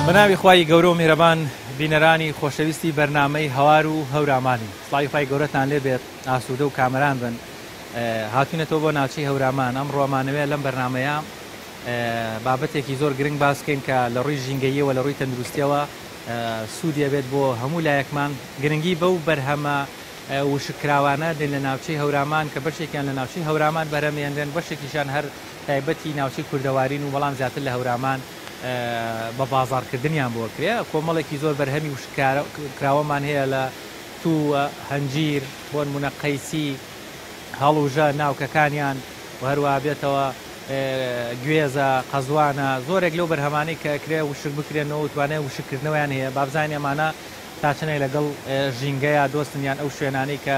بەناوی خوای گەورە و میهرەبان بینەرانی خۆشەویستی بەرنامەی هەوار و هەورامانی سڵاوی خوای گەورەتان لێ بێت ئاسوودە و کامەران بن هاتوونەتەوە بۆ ناوچەی هەورامان ئەم ڕۆمانەوەیە لەم بەرنمەیە بابەتێکی زۆر گرنگ باسکەین کە لە ڕووی ژینگەییەوە لە ڕووی تەندروستیەوە سوودیە بێت بۆ هەموو لایەکمان گرنگی بەو بەرهەمە وشکراوانە دێن لە ناوچەی هەورامان کە بەشێکیان لە ناوچەی هەورامان بەرهەمێنرێن بەشێکیشان هەر تایبەتی ناوچەی کوردەوارین و بەڵام زیاتر لە هەورامان بە بازارکردنیان بۆ کرێ کۆمەڵێکی زۆر بەرهەمی وشکراوەمان هەیە لە تووە هەنجیر بۆ نمونە قەیسی هەڵوژە ناوکەکانیان و هەروە بێتەوە گوێزە قەزوانە زۆرێک لەو بەرهەمانەی کە کرێ وشک بکرێنەوە و توانێت وشکردنەوەیان هەیە بابزانانی ئەمانە تاچنەی لەگەڵ ژینگەیە دۆستنیان ئەو شوێنانەی کە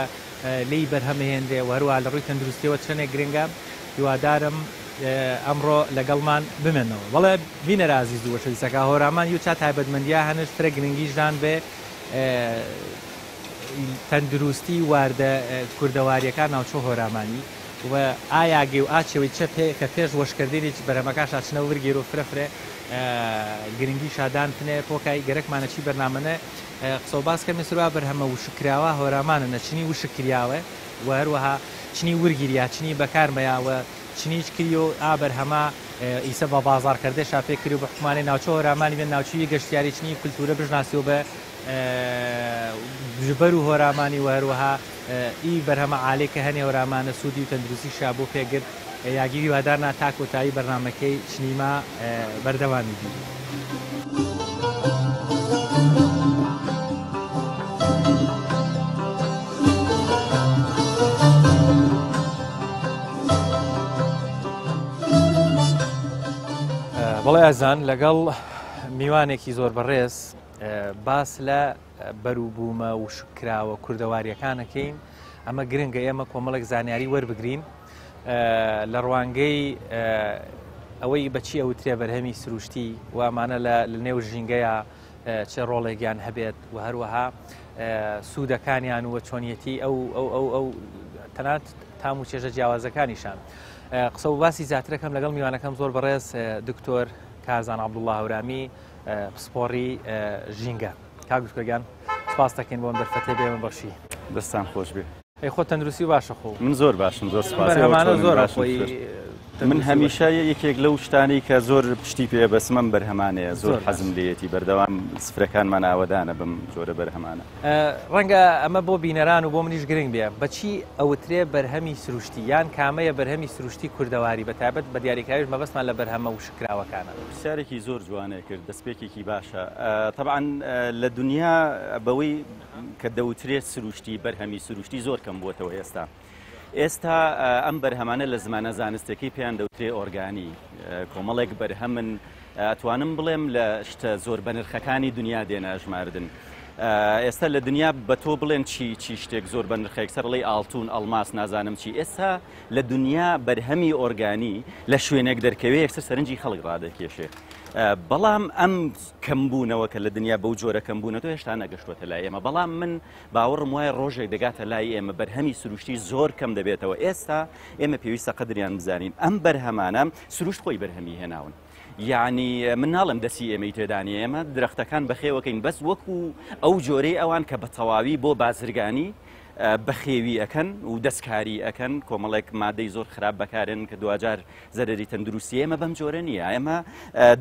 لی بەرهەمهێنرێ و هەروە لە ڕووی تەندروستیەوە چنێک گرنگە هیوادارم ئەمڕۆ لەگەڵمان بمێنەوە بەڵێ بینەرە ئازیز و وەشەویستەکە هۆرامان یوچا تایبەتمەندیە هەنشترە گرنگیشدان بێ تەندروستی واردە کوردەواریەکان ناوچۆ هۆرامانی و ئایا گێ و ئاچەوەی چە کە پێش وەشکردێکی بەرەمەکە شاچنە وەرگێر و فرەفرێ گرنگی شادان پنێ پۆکای گەرەکمانەچی بەرنامەنە قسە و باس کەمێ سروە بەرهەمە وشکراوە هۆرامانە نەچنی وشکریاوە و هەروەها چنی وەرگیریا چنی بەکارمەیاوە چنیش کری و ئابەرهەما ئیسە بە بازارکردێ شاپێ کری و بە حکومانی ناوچە هۆرامانی بێن ناوچوی گەشتیاری چنی کولتورە بژناسی و بە ژبەر و هۆرامانی و هەروەها ئی بەرهەمە عالێکە هەنێ هۆرامانە سوودی و تەندروستی شابۆ پێگرت یاگی هیوادارنا تا کۆتایی بەرنامەکەی چنیما بەردەوامی بی. بەڵێ ئازان لەگەڵ میوانێکی زۆر بەڕێز باس لە بەروبوومە و شکراوە کوردەواریەکانەکەین ئەمە گرنگە ئێمە کۆمەڵێک زانیاری وەربگرین لە ڕوانگەی ئەوەی بەچی ئەوترێ بەرهەمی سروشتی و ئەمانە لە نێو ژینگەیە چه ڕۆڵێکیان هەبێت و هەروەها سوودەکانیان وە چۆنیەتی ئەو تەنانەت تام و چێژە جیاوازەکانیشان قسە و باسی زیاترەکەم لەگەڵ میوانەکەم زۆر بەڕێز دکتۆر کارزان عەبدوڵڵا هەورامى پسپۆڕی ژینگە کاگوتکۆگیان سپاس دەکەین بۆم دەرفەتێ بێمە بەخشی دەستان خۆش بێ خۆ تەندروستی باشە خۆ من زۆر باشم زۆر سپاس زۆر من هەمیشە یەکێک لەو شتانی کە زۆر پشتی پێ بەسمەم بەرهەمانەیە زۆر حەزم لێتی بەردەوام سفرەکانمان ئاوەدانە بم جۆرە بەرهەمانە ڕەنگە ئەمە بۆ بینەران و بۆ منیش گرنگ بێ بەچی ئەوترێ بەرهەمی سروشتی یان کامەیە بەرهەمی سروشتی کوردەواری بەتایبەت بە دیاریکراویش مەبەستمان لە بەرهەمە و شکراوەکانە پرسیارێکی زۆر جوانێ کرد دەستپێکێکی باشە طبعاً لە دنیا بەوەی کە دەوترێت سروشتی بەرهەمی سروشتی زۆر کەم بووەتەوە ئێستا ئەم بەرهەمانە لە زمانە زانستەکەی پێیان دەوترێ ئۆرگانی کۆمەڵێک بەرهەمن ئەتوانم بڵێم لە شتە زۆر بەنرخەکانی دنیا دێنە ژماردن ئێستا لە دنیا بە تۆ بڵێن چی شتێک زۆر بەنرخێک سەر لەی ئاڵتون ئەڵماس نازانم چی ئێستا لە دنیا بەرهەمی ئۆرگانی لە شوێنێک دەرکەوێ یەکسەر سەرنجی خەڵک ڕادەکێشێ بەڵام ئەم کەمبوونەوە کە لە دنیا بەو جۆرە کەمبوونەوە هێشتا نەگەشتوەتە لای ئێمە بەڵام من باوەڕم وایە ڕۆژێک دەگاتە لای ئێمە بەرهەمی سروشتی زۆر کەم دەبێتەوە ئێستا ئێمە پێویستە قەدریان بزانین ئەم بەرهەمانە سروشت خۆی بەرهەمی هێناون یعنی من ناڵم دەسی ئێمەی تێدانی ئێمە درەختەکان بەخێوەکەین بەس وەکو ئەو جۆرەی ئەوان کە بە تەواوی بۆ بازرگانی بەخێوی ئەەکەن و دەستکاری ئەەکەن کۆمەڵێک مادەی زۆر خراپ بەکارن کە دوجار زەرری تەندروستی ئێمە بەم جۆرە نییە ئێمە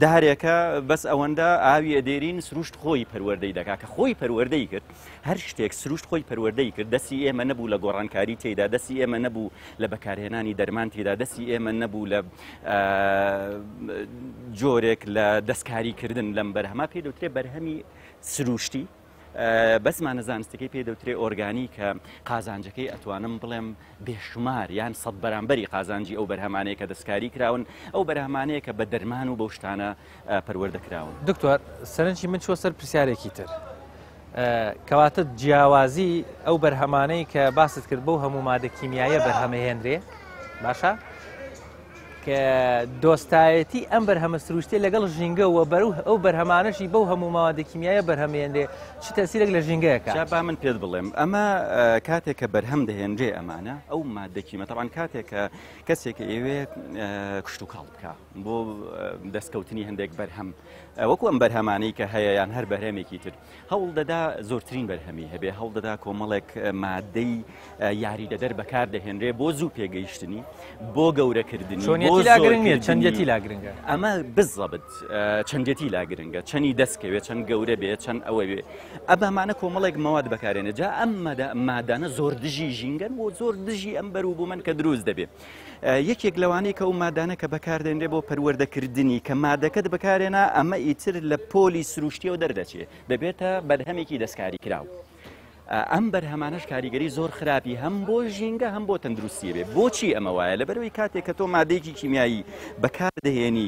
دارێکە بەس ئەوەندە ئاوی ئەدێرین سروشت خۆی پەروەردەی دەکا کە خۆی پەروەردەی کرد هەر شتێک سروشت خۆی پەروەردەی کرد دەستی ئێمە نەبوو لە گۆڕانکاری تێدا دەستی ئێمە نەبوو لە بەکارهێنانی دەرمان تێدا دەستی ئێمە نەبوو لە جۆرێک لە دەستکاریکردن لەم بەرهەما پێ دەوترێ بەرهەمی سروشتی بەسمانە زانستەکەی پێ دەوترێ ئۆرگانی کە قازانجەکەی ئەتوانم بڵێم بێشمار یان سەد بەرامبەری قازانجی ئەو بەرهەمانەیە کە دەستکاری کراون ئەو بەرهەمانەیە کە بە دەرمان و بەو شتانە پەروەردەکراون. دکتۆر سەرنجی من چوە سەر پرسیارێکی تر کەواتە جیاوازی ئەو بەرهەمانەی کە باست کرد بەو هەموو مادە کیمیایە بەرهەمەهێنرێ باشە؟ کە دۆستایەتی ئەم بەرهەمە سروشتێ لەگەڵ ژینگەوە بەرەو ئەو بەرهەمانەشی بەو هەموو ماوەدە کیمیایە بەرهەمێنێ چ تەسیرێک لە ژینگەیەکە؟ با من پێت بڵێم ئەمە کاتێک کە بەرهەم دەهێنرێ ئەمانە ئەو مادەکیمە تەبان کاتێک کە کەسێک ئێوێ کشت و کاڵ بکە بۆ دەستکەوتنی هەندێک بەرهەم وەکو ئەم بەرهەمانەی کە هەیە یان هەر بەرهەمێکی تر هەوڵ دەدا زۆرترین بەرهەمی هەبێ هەوڵ دەدا کۆمەڵێک مادەی یاریدەدەر بەکار دەهێنرێ بۆ زوو پێگەیشتنی بۆ گەورەکردنی چۆنیەتی لاگرنگ نیە چەندەتی لاگرنگە ئەمە بزەبت چەندەتی لاگرنگە چەنی دەستکەوێت چەند گەورە بێ چەند ئەوە بێ ئەبامانە کۆمەڵێک مەواد بەکارێنە جا ئەم مادانە زۆر دژی ژینگەن و زۆر دژی ئەم بەروبوومەن کە دروست دەبێت یەکێک لەوانەیە کە ئەو مادانە کە بەکاردێنرێ بۆ پەروەردەکردنی کە مادەکەت بەکارێنە ئەمە ئیتر لە پۆلی سروشتیەوە دەردەچێت دەبێتە بەرهەمێکی دەستکاری کراو ئەم بەرهەمانەش کاریگەری زۆر خراپی هەم بۆ ژینگە هەم بۆ تەندروستی بێ بۆچی ئەمە وایە لەبەرەوەی کاتێک کە تۆ مادەیەکی کیمیایی بەکاردەهێنی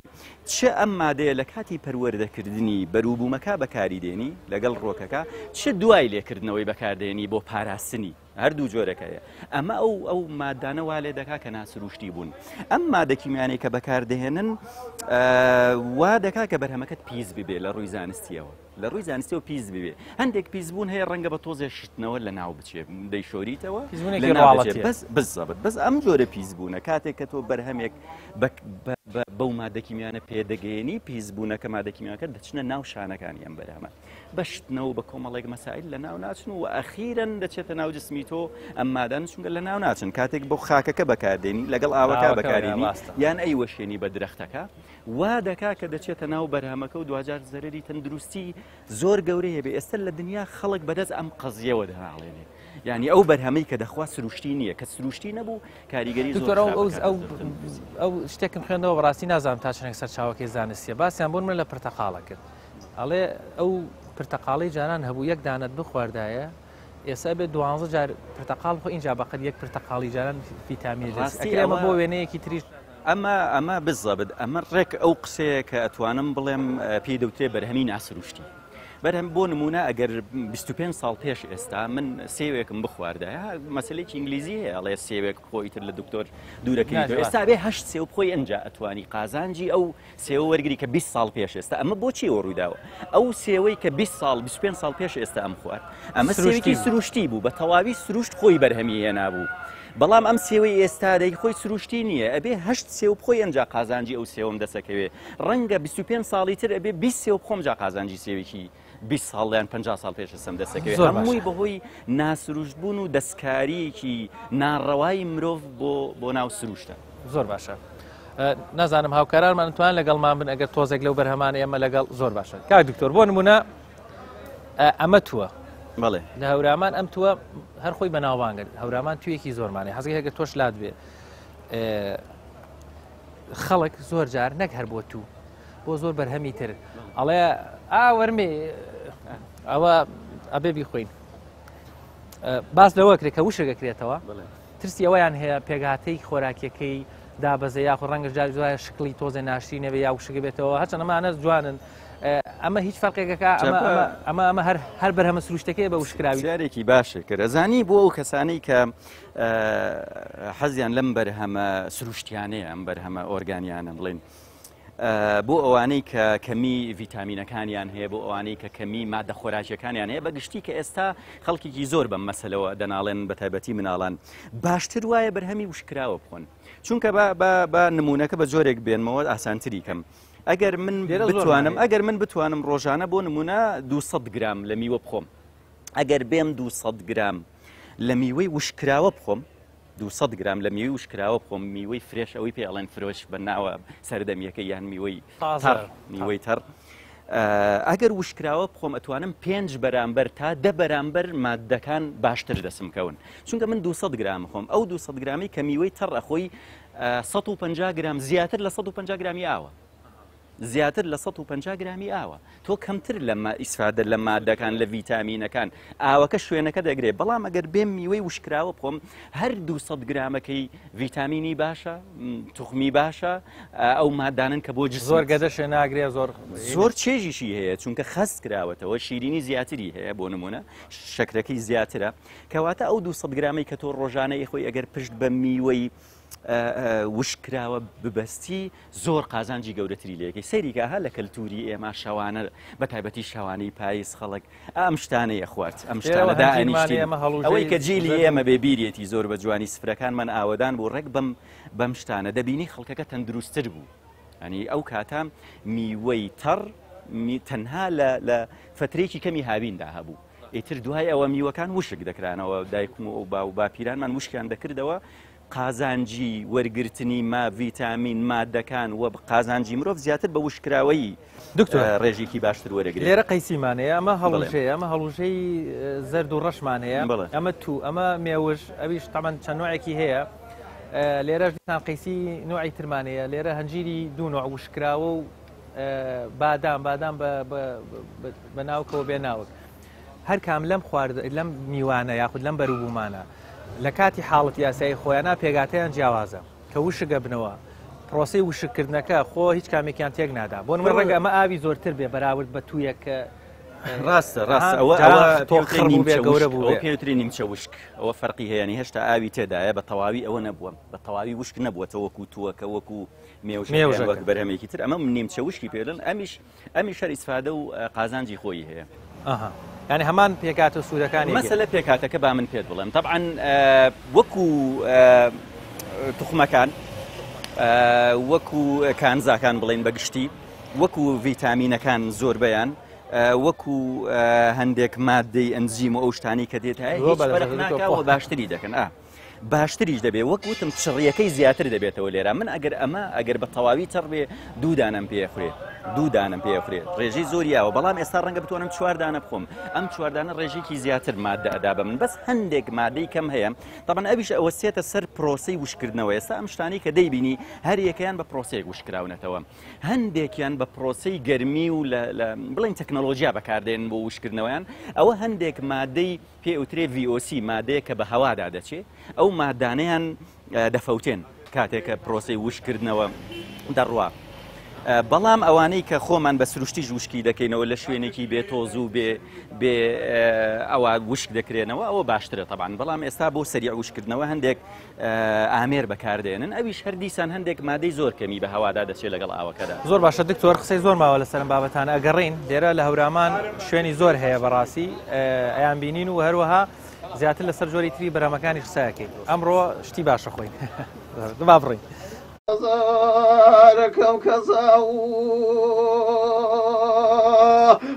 چه ئەم مادەیە لە کاتی پەروەردەکردنی بەروبوومەکە بەکاریدێنی لەگەڵ ڕۆکەکە چه دوای لێکردنەوەی بەکاردێنی بۆ پاراستنی هەردوو جۆرەکەیە ئەمە ئەو مادانە وا لێ دەکا کە ناسروشتی بوون ئەم مادە کیمیانی کە بەکاردەهێنن وا دەکا کە بەرهەمەکەت پیس ببێ لە ڕووی زانستیەوە لە ڕووی زانستیەوە پیس ببێ هەندێک پیسبوون هەیە ڕەنگە بە تۆزێ شتنەوە لە ناو بچێ دەیشۆریتەوە بەس ئەم جۆرە پیسبوونە کاتێک کە تۆ بەرهەمێک بەو مادە کیمیانە پێدەگەێنی پیسبوونەکە مادە کیمیاکە دەچنە ناو شانەکانی ئەم بەرهەمە بەشتنەوە بە کۆمەڵێک مەسائل لە ناو ناچن و ئەخیرەن دەچێتە ناو جسمی تۆ ئەم مادان چونکە لە ناو ناچن کاتێک بۆ خاکەکە بەکاردێنی لەگەڵ ئاوەکە بەکارێنی یان ئەی وەشێنی بە درەختەکە وا دەکا کە دەچێتە ناو بەرهەمەکە و دوجار زەرری تەندروستی زۆر گەورەیە بێ ئێستا لە دنیا خەڵک بەدەست ئەم قەزیەوە دەهاڵێنێ یعنی ئەو بەرهەمەی کە دەخوا سروشتی نییە کە سروشتی نەبوو کاریگەری زۆر ئەو شتێکم خوێندەوە بەڕاستی نازانم تا چنێک سەر چاوەکەی زانستیە باسییان بۆن من لە پرتەقاڵە کرد ئەڵێ ئەو پرتەقاڵی جاران هەبوو یەک دانت بخواردایە ئێستا بێت 12 جار پرتەقاڵ خۆ اینجا بەقەت یەک پرتەقاڵی جاران ڤیتامین ئەمە بۆ وێنەیەکی تریش ئەمە بزەبت ئەمە ڕێک ئەو قسەیە کە ئەتوانم بڵێم پێی دەوتێ بەرهەمی ناسروشتی بەرهەم بۆ نمونە ئەگەر 25 ساڵ پێش ئێستا من سێوێکم بخواردایە مەسلەیەکی ئینگلیزی هەیە ئەڵێ سێوێک خۆیتر لە دکتۆر دوورەکەی ئێستا بێ هەشت سێو بخۆی ئەنجا ئەتوانی قازانجی ئەو سێوە وەرگری کە 20 ساڵ پێش ئێستا ئەمە بۆچی ڕوویداوە ئەو سێوەی کە 20 ساڵ 25 ساڵ پێش ئێستا ئەم خوارد ئەمە سێوێکی سروشتی بوو بە تەواوی سروشت خۆی بەرهەمی هێنابوو بەڵام ئەم سێوەی ئێستادەی خۆی سروشتی نییە ئەبێ هەشت سێو بخۆی ئەنجا قازانجی ئەو سێوم دەسەکەوێ ڕەنگە 25 ساڵی تر ئەبێ 20 سێو بخۆم جا قازانجی سێوێکی 20 ساڵیان 50 ساڵ پێش ئەسم دەسەکەوێت هەمووی بەهۆی ناسروشت بوون و دەستکاریەکی ناڕەوای مرۆڤ بۆ ناو سروشتە زۆر باشە نازانم هاوکارانمان توان لەگەڵمان بن ئەگەر تۆزێک لەو بەرهەمانە ئێمە لەگەڵ زۆر باشە کاک دکتۆر بۆ نمونە ئەمە تووە بەڵێ لە هەورامان ئەم تووە هەر خۆی بەناوبانگرن هەورامان تویەکی زۆرمانێ حەزی هەگە تۆش لات بێ خەڵک زۆر جار نەک هەر بۆ تو بۆ زۆر بەرهەمی تر ئەڵێ وەرمێ ئەوە ئەبێ بیخۆین باس لەوە کرێت کە وشەکەکرێتەوە ترسی ئەوەیان هەیە پێگاتەی خۆراکیەکەی دابەزە یاخۆ ڕەنگە جاری دوایە شکلی تۆزە ناشتی نەبێ یا وشەکە بێتەوە هەرچەند ئەمانە جوانن ئەمە هیچ فەرقێکەکە ئەمە هەر بەرهەمە سروشتەکەی بە وشکراوی جارێکی باشە کرد ئەزانی بۆ ئەو کەسانەی کە حەزیان لەم بەرهەمە سروشتیانەیە ئەم بەرهەمە ئۆرگانیانە بڵێن بۆ ئەوانەی کە کەمی ڤیتامینەکانیان هەیە بۆ ئەوانەی کە کەمی مادە خۆراکیەکانیان هەیە بەگشتی کە ئێستا خەڵکێکی زۆر بەم مەسەلەوە دەناڵێن بە تایبەتی مناڵان باشتر وایە بەرهەمی وشکراوە بخۆن چونکە بە نمونونەکە بە جۆرێک بێنمەوە ئاسانتری کەم ئەگەر من بتوانم ڕۆژانە بۆ نمونە 200 گرام لە میوە بخۆم ئەگەر بێم 200 گرام لە میوەی وشکراوە بخۆم 200 گرام لە میوەی وشکراوە بخۆم میوەی فرێش ئەوەی پێڵێن فرۆش بە ناوە سەردەمیەکە یان میوەی تەڕ ئەگەر وشکراوە بخۆم ئەتوانم 5 بەرامبەر تا 10 بەرامبەر مادەکان باشتر دەسمکەون چونکە من 200 گرام خۆم ئەو 200 گرامی کە میوەی تەڕ ئەخۆی 150 گرام زیاتر لە 150 گرامی ئاوە زیاتر لە 150 گرامی ئاوە تۆ کەمتر لە ئیسفادە لە مادەکان لە ڤیتامینەکان ئاوەکە شوێنەکە دەگرێت بەڵام ئەگەر بێم میوەی وشکراوە بخۆم هەر 200 گرامەکەی ڤیتامینی باشە توخمی باشە ئەو مادانن کە بۆ زۆر گەدە شوێن ناگرێ زۆر چێژیشی هەیە چونکە خەست کراوەتەوە شیرینی زیاتری هەیە بۆ نمونە شەکرەکەی زیاترە کەواتە ئەو 200 گرامی کە تۆ ڕۆژانەی خۆی ئەگەر پشت بە میوەی وشکراوە ببەستی زۆر قازانجی گەورەتری لەکەی سەریگاها لە کەلتوری ئێمە شەوانە بە تایبەتی شەوانەی پاییز خەڵک ئەم شتانەیە خوارد ئەم شتانەدا ئەوەی کە جیلی ئێمە بێبیرێتی زۆر بە جوانی سفرەکانمان ئاوەدان بوو ڕێک بەم شتانە دەبینی خەڵکەکە تەندروستتر بوو ئەنی ئەو کاتام میوەی تەڕ تەنها لە فترێکی کەمی هاویندا هەبوو ئیتر دوای ئەوە میوەکان وشک دەکرانەوە دایکم و باپیرانمان وشکیان دەکردەوە قازانجی وەرگرتنی ما ڤیتامین مادەکان و قازانجی مرۆڤ زیاتر بە وشکراوەی دکتۆر ڕێژێکی باشتر وەرەگرێت لێرە قەیسیمانەیە ئەمە هەڵوژەیە ئەمە هەڵوژەی زەرد و ڕەشمانەیە ئەمە تو ئەمە مێوش ئەویش تەمان چەند نوعێکی هەیە لێرەش دیسان قەیسی نوعی ترمانەیە لێرە هەنجیری دوو نوع وشکراوە و بادام بە ناوکەوە بێ ناوک هەر کام لەم خوارد لەم میوانە یاخود لەم بەروبوومانە لە کاتی حاڵەت یاسایی خۆیانە پێگاتیان جیاوازە کە وشکە بنەوە پرۆسی وشکردنەکە خۆ هیچ کامێکیان تێک نادا بۆ نمە ڕەنگە ئەمە ئاوی زۆرتر بێ بەراورد بە توویە کە ڕاستە پێوتری نیمچە وشک ئەوە فەرقی هەیەنی هێشتا ئاوی تێدایە بە تەواوی ئەوە نەبووە بە تەواوی وشک نەبووەتە وەکو تووەکە وەکو مێوژەک بەرهەمێکی تر ئەمە نیمچە وشکی پێدن ئەمیش هەر ئیسفادە و قازانجی خۆی هەیە يعني همان پێکاتە سوورەکانی مەسەلە پێکاتەکە با من پێت بڵێم طبعا وەکو توخمەکان وەکو کانزاکان بڵێن بەگشتی وەکو ڤیتامینەکان زۆر بەیان وەکو هەندێک مادەی ئەنزیم و ئەو شتانی کە دێت هەیە هیچ فەرق ناکاوە باشتری دەکەن باشتریش دەبێت وەک وتم چڕیەکەی زیاتر دەبێتەوە لێرە من ئەگەر بە تەواوی تەڕ بێ دوودانم پێفرێت دوودانم پێفرێت ڕێژەی زۆریاوە بەڵام ئێستا ڕەنگە بتوانم چواردانە بخۆم ئەم چواردانە ڕێژێکی زیاتر مادە ئەدا بە من بەس هەندێک مادەی کەم هەیە طبعا ئەویش ئەوە سێتە سەر پرۆسەی وشکردنەوە ئێستا ئەم شتانی کە دەیبینی هەر یەکەیان بە پرۆسەیەک وشکراونەتەوە هەندێکیان بە پرۆسەی گەرمی و بڵین تەکنۆلۆژیا بەکاردێن بۆ وشکردنەوەیان ئەوە هەندێک مادەی پێوترێ VOC مادەیە کە بە هەوادا دەچێت ئەو مادانەیان دەفەوتێن کاتێکە پرۆسەی وشکردنەوە دەڕوا بەڵام ئەوانەی کە خۆمان بە سروشتی وشکی دەکەینەوە لە شوێنێکی بێتۆز و بێ ئەوە وشک دەکرێنەوە ئەوە باشترە طبعا بەڵام ئێستا بۆ سەریع وشکردنەوە هەندێک ئامێر بەکاردێنن ئەویش هەر دیسان هەندێک مادەی زۆر کەمی بە هەوادا دەچێت لەگەڵ ئاوەکەدا زۆر باشە دکتۆر قسەی زۆر ماوە لەسەر بابەتانە ئەگەڕین لێرە لە هەورامان شوێنی زۆر هەیە بەڕاستی ئەیان بینین و هەروەها زیاتر لەسەر جۆری تری بەرهەمەکانی قسەکەین ئەمڕۆ شتی باشە خۆین با بڕین زاركم كزاو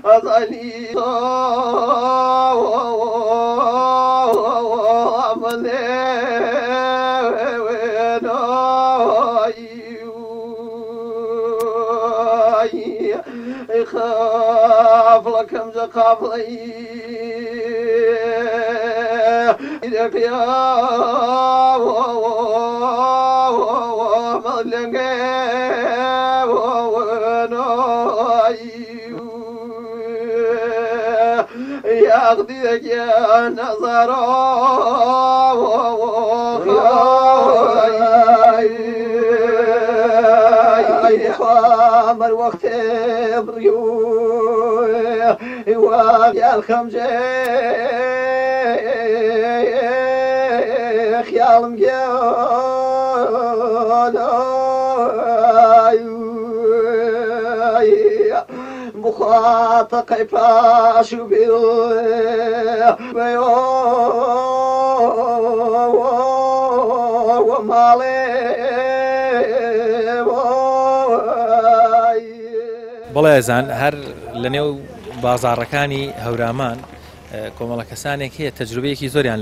أزالي خاف لكم زقافلي إذا يا ياخذك يا نظر يا الوقت بريو يا الخمجة خيال مجال مخاطق فاش بەڵێزان هەر لە نێو بازاڕەکانی هەورامان کۆمەڵە کەسانێک هەیە تەجروبەیەکی زۆریان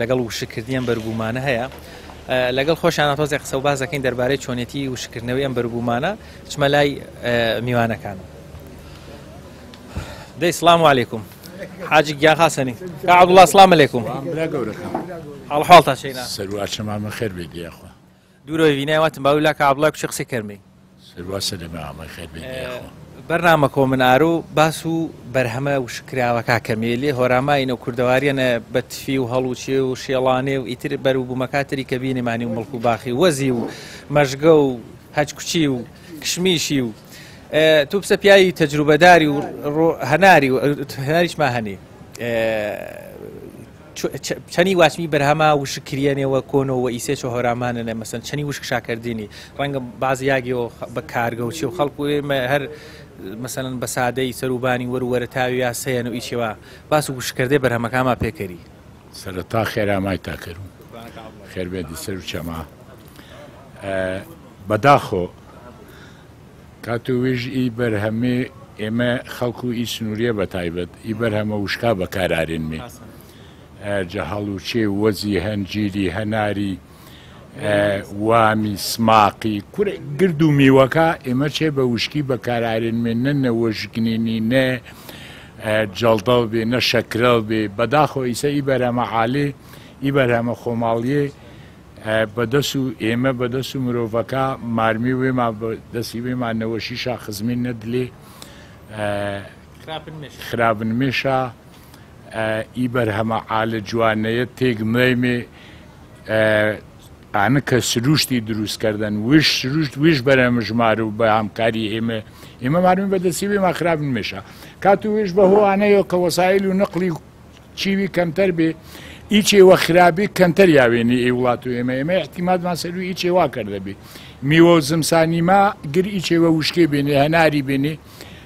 لەگەڵ وشکردنیان بەربوومانە هەیە لەگەڵ خۆشیانە تۆزێک قسە و بازەکەین دەربارەی چۆنێتی وشکردنەوەی ئەم بەربوومانە چمە لای میوانەکان دەی سڵام عەلەیکوم حاجی گیا خاسەنی عەبدوڵڵا سڵام عەلەیکوم هەڵحاڵتە چێنا سەرواشەمامە خێر بێ دیاخوا دوورۆی بینایواتم باولا کە عەبدوڵڵا کوچی قسەی کەرمی سەرواسە لەمەمە خێر بێ دیاخوا بەرنامە کۆمنئارۆ باس و بەرهەمە وشکراوەکە کەمێلێ هۆراماینە و کوردەواریانە بە تفی و هەڵوچێ و شێڵانێ و ئیتر بەروبوومەکاتری کە بینێمانی و مەڵک و باخی وەزی و مەژگە و هەچکوچی و کشمیشی و تو بسە پیاوی تەجروبەداری و هەناریش ما هەنێ چەنی واچمی بەرهەما وشکریێنەوە کۆنەوە ئیسێچ و هەورامانە مەسەن چەنی وشک شاکردنی ڕەنگە باز یاگیەوە بە کارگەوچی و خەڵکو ئێمە هەر مەسەن بە سادەی سەروبانی وەروەرە تاوی یاسەیەن و ئیچەوە باس و وشکردەی بەرهەمەکانمان پێکەری سەرەتا خێرامای تاکردم خێربێتی سەر و چەما بەداخۆ کاتوێژ ئی بەرهەمێ ئێمە خەڵکو ئی سنووریە بە تایبەت ئی بەرهەمە وشکا بەکارارێنمێ جە هەڵوچێ وەزی هەنجیری هەناری وامی سماقی گرد و میوەکە ئێمە چێ بە وشکی بەکارارێنمێ نە نەوەژگنینی نە جەڵدەڵ بێ نە شەکرەڵ بێ بەداخۆ ئیسە ئی بەرهەمە عالێ ئی بەرهەمە خۆماڵیێ بەدەست و ئێمە بەدەست و مرۆڤەکە مارمی وێمان دەستی وێمان نەوەشیشا خزمین نەدلێ خراپن مێشە ئی بەرهەمە عالە جوانەیە تێک مێمێ ئانە کە سروشتی دروستکردن وش سروشت وش بەرەمە ژمار و بە هەمکاری ئێمە مارمی بەدەستی وێمان خراپن مێشە کات و وێش بەهۆوانەیە کە وەسایل و نەقلی چیوی کەمتەر بێ ئیچێوە خراپی کەمتەر یاوێنی ئێ وڵات و ئێمە احتیمادمان سەر و ئیچێوا کردەبێ میوە و زمسانیما گر ئیچێوە وشکێ بێنێ هەناری بێنێ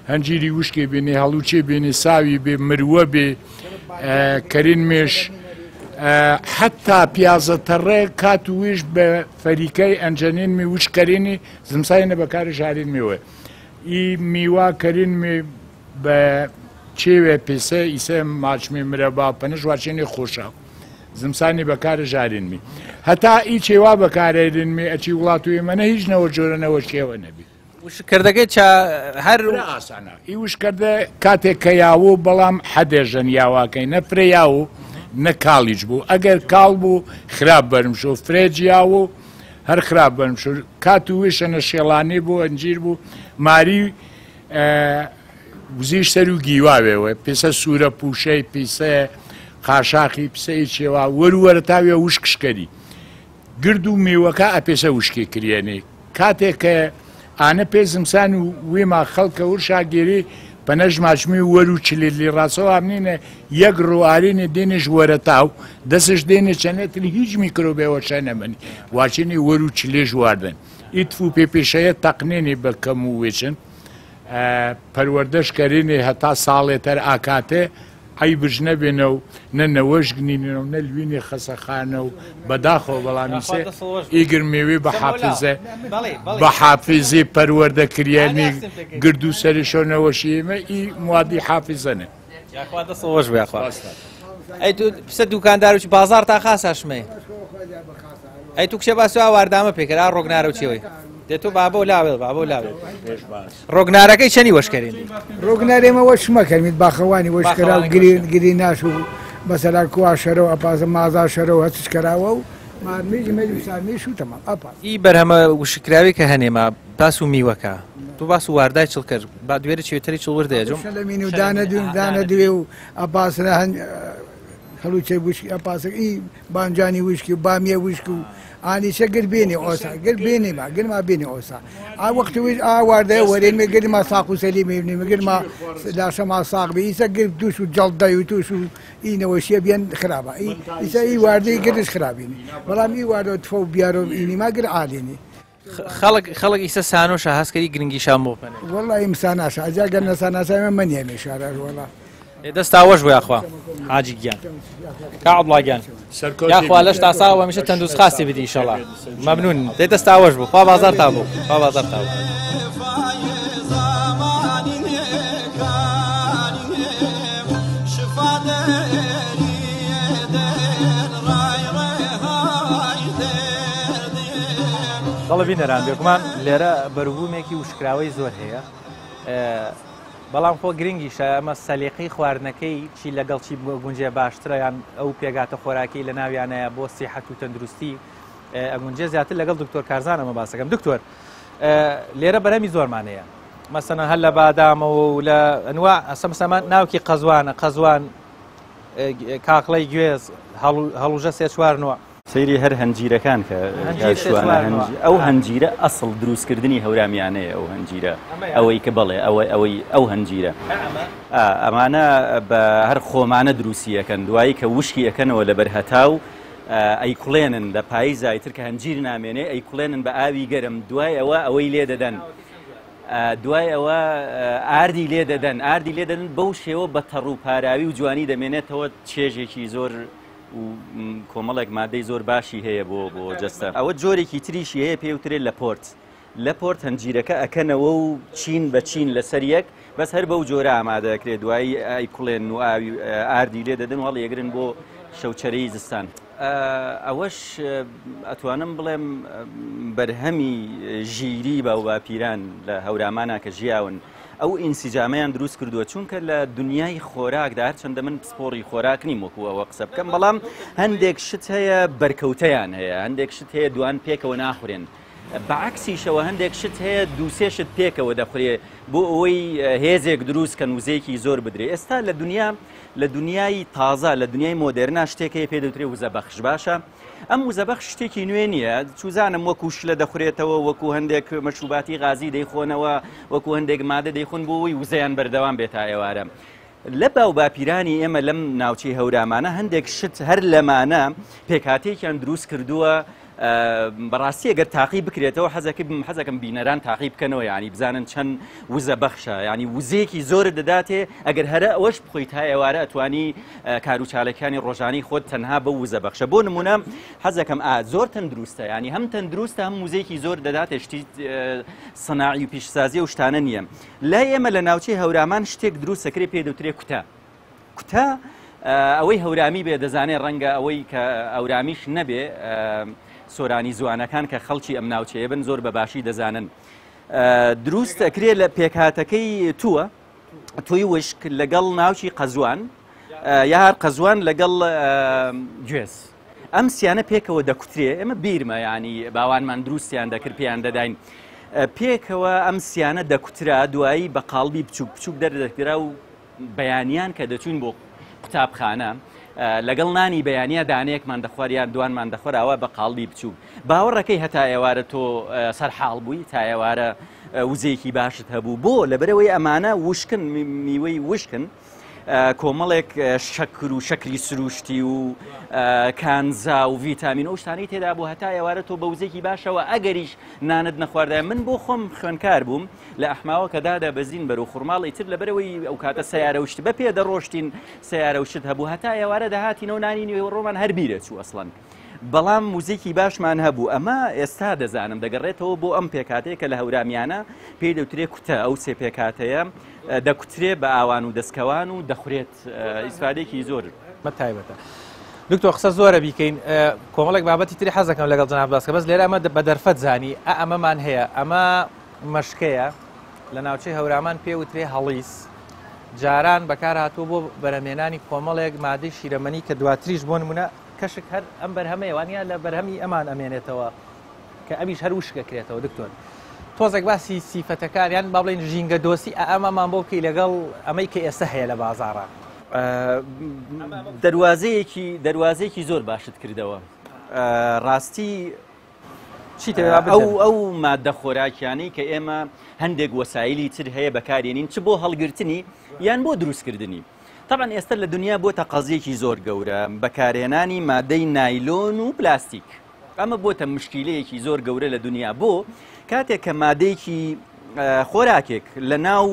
هەنجیری وشکێ بێنێ هەڵوچێ بێنێ ساوی بێ مرووە بێ کەرین مێش حتا پیازەتەڕێ کات و وێش بە فەریکەی ئەنجەنێنمی وشکەرێنی زمسانە بەکارە ژارێنمێوە ئی میوا کەرینمێ بە چێوێ پێسە ئیسە ماچمێ مرەبا پەنەش واچێنێ خۆشە زمسانی بەکارە ژارێنمی هەتا ئی چێوا بەکارێنمێ ئەچی وڵات و ئێمەنە هیچ نەوە جۆرەنەوە شێوە نەبی وشکردەکەی هەر ئاسانە ئی وشکردە کاتێک کە یاوە بەڵام حەدێژەن یاواکەی نەفرە یاوە نە کاڵیش بوو ئەگەر کاڵ بوو خراپ بەرمشۆ فرێج یاوە هەر خراپ بەرمشۆ کات و وێشەنە شێڵانێ بوو ئەنجیر بوو ماری وزیش سەر و گیواوێەوە پێسە سوورە پوشەی پیسە قاشاقی پیسەی چێوا وەروەرە تاوێ وشکشکەری گرد و میوەکە ئەپێسە وشکی کرێنێ کاتێک کە ئانە پێ زمسان و وێما خەڵکە ورشاگێری پەنەژ ماچمی وەرو چلێلی ڕاستەوە ئامنینە یەک ڕۆئارینێ دێنێش وەرە تاو دەستش دێنێ چەنێتن هیچ میکرۆبێەوە شەنەمەنی واچێنی وەرو چلێژ واردن ئیتف و پێپێشەیە تەقنێنێ بە کەم و وێچن پەروەردەشکەرێنێ هەتا ساڵێتەر ئاکاتێ ئەی بژ نەبێنە و نە نەوەشگنینە و نەلوینێ خەسەخانە و بەداخۆ بەڵامیسێ ئیگر مێوێ بە حافزە بە حافزێ پەروەردەکریانی گرد و سەرشۆنەوەشی ئێمە ئی موادی حافزەنە دەسەوەش بێخوا ئەی تو پسە دوکاندار و بازار تا خاسەشمێ ئەی تو کشێ باسی واردامە پێکرا ڕۆگنارە و چێوەی دێت تۆ بابە و لاوێ بابە و لاوێ ڕۆگنارەکەی چەنی وەشکەرێنی ڕۆگنارێمە وەش مەکەمیت باخەوانی وەشکرا و گری ناش و بەسەلا کووا شەرەوە ئەپازە مازا شەرەوە هەچش کراوە و مارمێژی مەلی سامی شوتەمە ئەپا ئی بەرهەمە وشکراوی کە هەنێمە باس و میوەکە تو باس و واردای چڵ کرد با دوێرە چێتەری چڵ وردەیەجم لە مینی و دانە دوێ و ئەپاسرە هەلوچەی وشکی ئەپاسە ئی بانجانی وشکی و بامیە وشک و ئانیشە گربێنێ ئۆسا گربێنێمە گرما بێنێ ئۆسا وەختویش ئاواردەیە وەرێنمێ گرما ساق و سەلی مێبنێمە گرما لاشەما ساق بێ ئیسە گر توش و جەڵدەی و توش و ئینەوەشیە بیان خراپە ئیسە ئی واردەی گرش خراپێنێ بەڵام ئی واردە تفە و بیارۆ ئینیما گر ئالێنێ خەڵک ئیسە سانۆشە هەستکەری گرنگی شام بۆ بنێ وەڵی ئیمساناشە ئەجا گەر نەساناسامە منیێمێ شارە وەڵا دەستاوەش بۆ یاخوا حاجی گیان کاعبڵاگیان یاخوا لەش تاساوە میشە تەندروست خاستی بدی ئیشەڵا مەمنون دەی دەستاوەش بوو خوا بازار تا بوو خوا بازار تا بوو بەڵە بینەران بێکمان لێرە بەروبوومێکی وشکراوەی زۆر هەیە بەڵام خۆ گرنگیشە ئەمە سەلیقەی خواردنەکەی چی لەگەڵ چی گونجێ باشترە یان ئەو پێگاتە خۆراکی لە ناویانەیە بۆ سیحەت و تەندروستی ئەگونجێ زیاتر لەگەڵ دکتۆر کارزان ئەمە باسەکەم دکتۆر لێرە بەرەمی زۆرمانەیە مەسەنە هەر لە بادامەوە و لە ئەنوا ئەسەمسەمان ناوکی قەزوانە قەزوان کاقڵەی گوێز هەڵوژە سێ چوار نوع سەیری هەر هەنجیرەکان کە شوانە ئەو هەنجیرە ئەسڵ دروستکردنی هەورامانەیە ئەو هەنجیرە ئەوەی کە بڵێ ئەو هەنجیرە ئەمانە بە هەر خۆمانە دروستیەکەن دوایی کە وشکی ئەەکەنەوە لە بەرهەتاو ئەیکوڵێنن لە پاییزای تر کە هەنجیر نامێنێ ئەیکوڵێنن بە ئاوی گەرم دوای ئەوە ئەوەی لێ دەدەن دوای ئەوە ئاردی لێ دەدەن بەو شێوە بە تەڕوو پاراوی و جوانی دەمێنێتەوە چێژێکی زۆر و کۆمەڵێک مادەی زۆر باشی هەیە بۆ جەستە ئەوە جۆرێکی تریشی هەیە پێوترێت لە پۆرت هەنجیرەکە ئەکەنەوە و چین بە چین لەسەر یەک بەس هەر بەو جۆرە ئامادەکرێت دوایی ئایکوڵێن و ئاردی لێ دەدەن وەڵ یەگرن بۆ شەوچەرەی زستان ئەوەش ئەتوانم بڵێم بەرهەمی ژیری باوباپیران لە هەورامانە کە ژیاون ئەو ئینسیجامیان دروست کردووە چونکە لە دنیای خۆراکدا هەرچەندە من پسپۆڕی خۆراک نیم وەکو ئەوە قسە بکەم بەڵام هەندێک شت هەیە بەرکەوتەیان هەیە هەندێک شت هەیە دوان پێکەوە ناخورێن بەعکسیشەوە هەندێک شت هەیە دووسێ شت پێکەوە دەخورێ بۆ ئەوەی هێزێک دروست کە وزەیەکی زۆر بدرێ ئێستا لە دنیای تازە لە دنیای مۆدرنا شتێکەیە پێ دەوترێ وزە بەخش باشە ئەم وزە بەخش شتێکی نوێ نییە چوزانم وەکو شلە دەخورێتەوە وەکو هەندێک مەشروباتی غازی دەیخۆنەوە وەکو هەندێک مادە دەیخۆن بۆ ئەوەی وزەیان بەردەوام بێت تا ئێوارە لە باوباپیرانی ئێمە لەم ناوچەی هەورامانە هەندێک شت هەر لەمانە پێکهاتێکیان دروست کردووە بەڕاستی ئەگەر تاقی بکرێتەوە حەزەکەم بینەران تاقی بکەنەوە ینی بزانن چەند وزە بەخشە ینی وزەیەکی زۆر دەداتێ ئەگەر هەرە ئەوەش بخۆیت تا ئێوارە ئەتوانی کاروچالەکانی ڕۆژانی خۆت تەنها بە وزە بەخشە بۆ نمونە حەزەکەم زۆر تەندروستە ینی هەم تەندروستە هەم وزەیەکی زۆر دەداتێ شتی سەناعی و پیشسازی و شتانە نییە لای ئێمە لە ناوچەی هەورامان شتێک دروست سەکرێ پێ دەوترێ کوتە ئەوەی هەورامی بێ دەزانێت ڕەنگە ئەوەی کە ئەورامیش نەبێ سۆرانی زوانەکان کە خەڵکی ئەم ناوچەیە بن زۆر بەباشی دەزانن دروست ئەکرێت لە پێکهاتەکەی توی وشک لەگەڵ ناوچی قەزوان یا هەر قەزوان لەگەڵ گوێز ئەم سیانە پێکەوە دەکوترێ ئێمە بیرمە ینی باوانمان دروستیان دەکرد پێیان دەداین پێکەوە ئەم سیانە دەکوترا دوایی بە قاڵبی بچووک بچووک دەردەکرا و بەیانیان کە دەچوون بۆ قوتابخانە لەگەڵ نانی بەیانە دانەیەکمان دەخواریان دوانمان دەخۆراوە بە قاڵبی بچوو باوەڕەکەی هەتا ئێوارە تۆ سەرحاڵ بووی تا ئێوارە وزەیەکی باشت هەبوو بۆ لەبەرەوەی ئەمانە وشکن میوەی وشکن کۆمەڵێک شەکر و شەکری سروشتی و کانزا و ڤیتامین ئەو شتانەی تێدا بوو هەتا ئێوارە تۆ بە وزەیەکی باشەوە ئەگەریش نانت نەخواردای من بۆ خۆم خوێنکار بووم لە ئەحماوە کە دادا بەزین بەرەو خوڕماڵی تر لەبەرەوەی ئەو کاتە سەیارە وشت بە پێ دەڕۆشتین سەیارە وشت هەبوو هەتا ئێوارە داهاتینەوە نانی نوێ ڕۆمان هەر بیرە چوو ئەسڵەن بەڵام موزیکی باشمان هەبوو ئەمە ئێستا دەزانم دەگەڕێتەوە بۆ ئەم پێکاتەیە کە لە هەورامیانە پێی دەوترێ کوتە ئەو سێ پێکاتەیە دەکوترێ بە ئاوان و دەستکەوان و دەخورێت ئیسفادێکی زۆر تایبەتە دکتۆر قسە زۆرە بیکەین کۆمەڵێک بابەتی تری حەزەکەم لەگەڵ جەناب باسکە بەس لێرە ئەمە بە دەرفەت زانی ئەمەمان هەیە ئەمە مەشکەیە لە ناوچەی هەورامان پێوترێ هەڵیس جاران بەکار هاتووە بۆ بەرەمێنانی کۆمەڵێک مادەی شیرەمەنی کە دواتریش بۆ نمونە کەشک هەر ئەم بەرهەمەیە وانە لە بەرهەمی ئەمان ئەمێنێتەوە کە ئەمیش هەر وشکەکرێتەوە دکتۆر تۆزێک باسی سیفەتەکاریان با بڵێن ژینگە دۆسی ئەمەمان بۆ بکەی لەگەڵ ئەمەی کە ئێستا هەیە لە بازاڕە دەواازەیەکی زۆر باشت کردەوە ڕاستی ئەو مادە خۆراکیانەی کە ئێمە هەندێک وەسایلی تر هەیە بەکارێنین چ بۆ هەڵگرتنی یان بۆ دروستکردنی طبعا ئێستا لە دنیا بۆتە قەزیەکی زۆر گەورە بەکارهێنانی مادەی نایلۆن و پلاستیک ئەمە بۆتە مشکیلەیەکی زۆر گەورە لە دنیا بۆ کاتێک کە مادەیەکی خۆراکێک لە ناو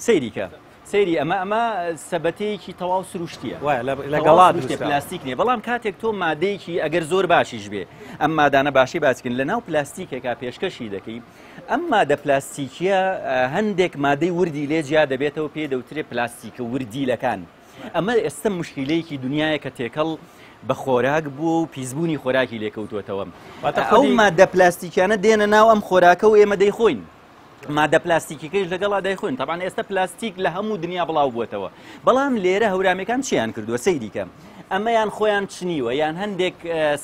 سەیریکە سەیری ئەمە سەبەتەیەکی تەواو سروشتیە لەگەڵات پلاستیک نیە بەڵام کاتێک تۆ مادەیەکی ئەگەر زۆر باشیش بێ ئەم مادانە باشی باسکن لە ناو پلاستیکێکا پێشکەشی دەکەی ئەم مادە پلاستیکیە هەندێک مادەی وردی لێ جیا دەبێتەوە پێ دەوترێت پلاستیکە وردیلەکان ئەمە ئێستا مشکیلەیەکی دنیاە کە تێکەڵ بە خۆراک بوو و پیسبوونی خۆراکی لێکەوتوێتەوە ئەو مادە پلاستیکیانە دێنە ناو ئەم خۆراکە و ئێمە دەیخۆین مادە پلاستیکیکەش لەگەڵا دەیخۆین طبعا ئێستا پلاستیک لە هەموو دنیا بڵاو بووەتەوە بەڵام لێرە هەورامەکان چیان کردووە سەیریکە ئەمەیان خۆیان چنیوە یان هەندێک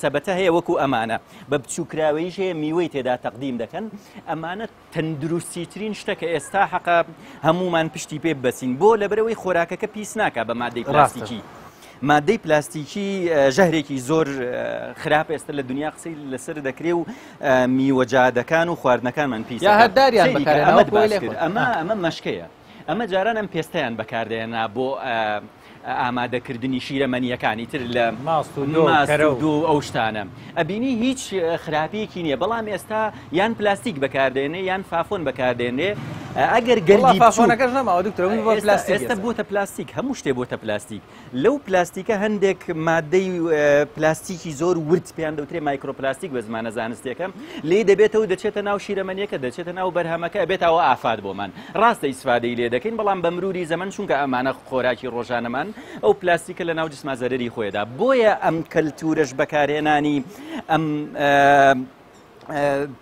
سەبەتە هەیە وەکو ئەمانە بە بچووکراوەیش هەیە میوەی تێدا تەقدیم دەکەن ئەمانە تەندروستیترین شتەکە ئێستا حەقا هەمومان پشتی پێ ببەسین بۆ لەبەرەوەی خۆراکەکە پیس ناکە بە مادەی پلاستیکی مادەی پلاستیکی ژەهرێکی زۆر خراپ ئێستا لە دنیا قسەی لەسەر دەکرێ و میوەجادەکان و خواردنەکانمان پیس ئەمە مەشکەیە ئەمە جاران ئەم پێستەیان بەکاردێنا بۆ ئامادەکردنی شیرەمەنیەکانی تر لە ماست و ئەو شتانە ئەبینی هیچ خراپیەکی نییە بەڵام ئێستا یان پلاستیک بەکاردێنێ یان فافۆن بەکاردێنێ ئەگەر گەردی ئێستا بۆتە پلاستیک هەموو شتێ بۆتە پلاستیک لەو پلاستیکە هەندێک مادەی پلاستیکی زۆر ورد پێیان دەوترێ مایکرۆپلاستیک بە زمانە زانستیەکەم لێ دەبێتەوە دەچێتە ناو شیرەمەنیەکە دەچێتە ناو بەرهەمەکە ئەبێتەوە ئافات بۆمان ڕاستە ئیسفادەی لێ دەکەین بەڵام بە مروری زەمن چونکە ئەمانە خۆراکی ڕۆژانەمان ئەو پلاستیکە لە ناو جسما زەرەری خۆیدا بۆیە ئەم کەلتورەش بەکارهێنانی ئەم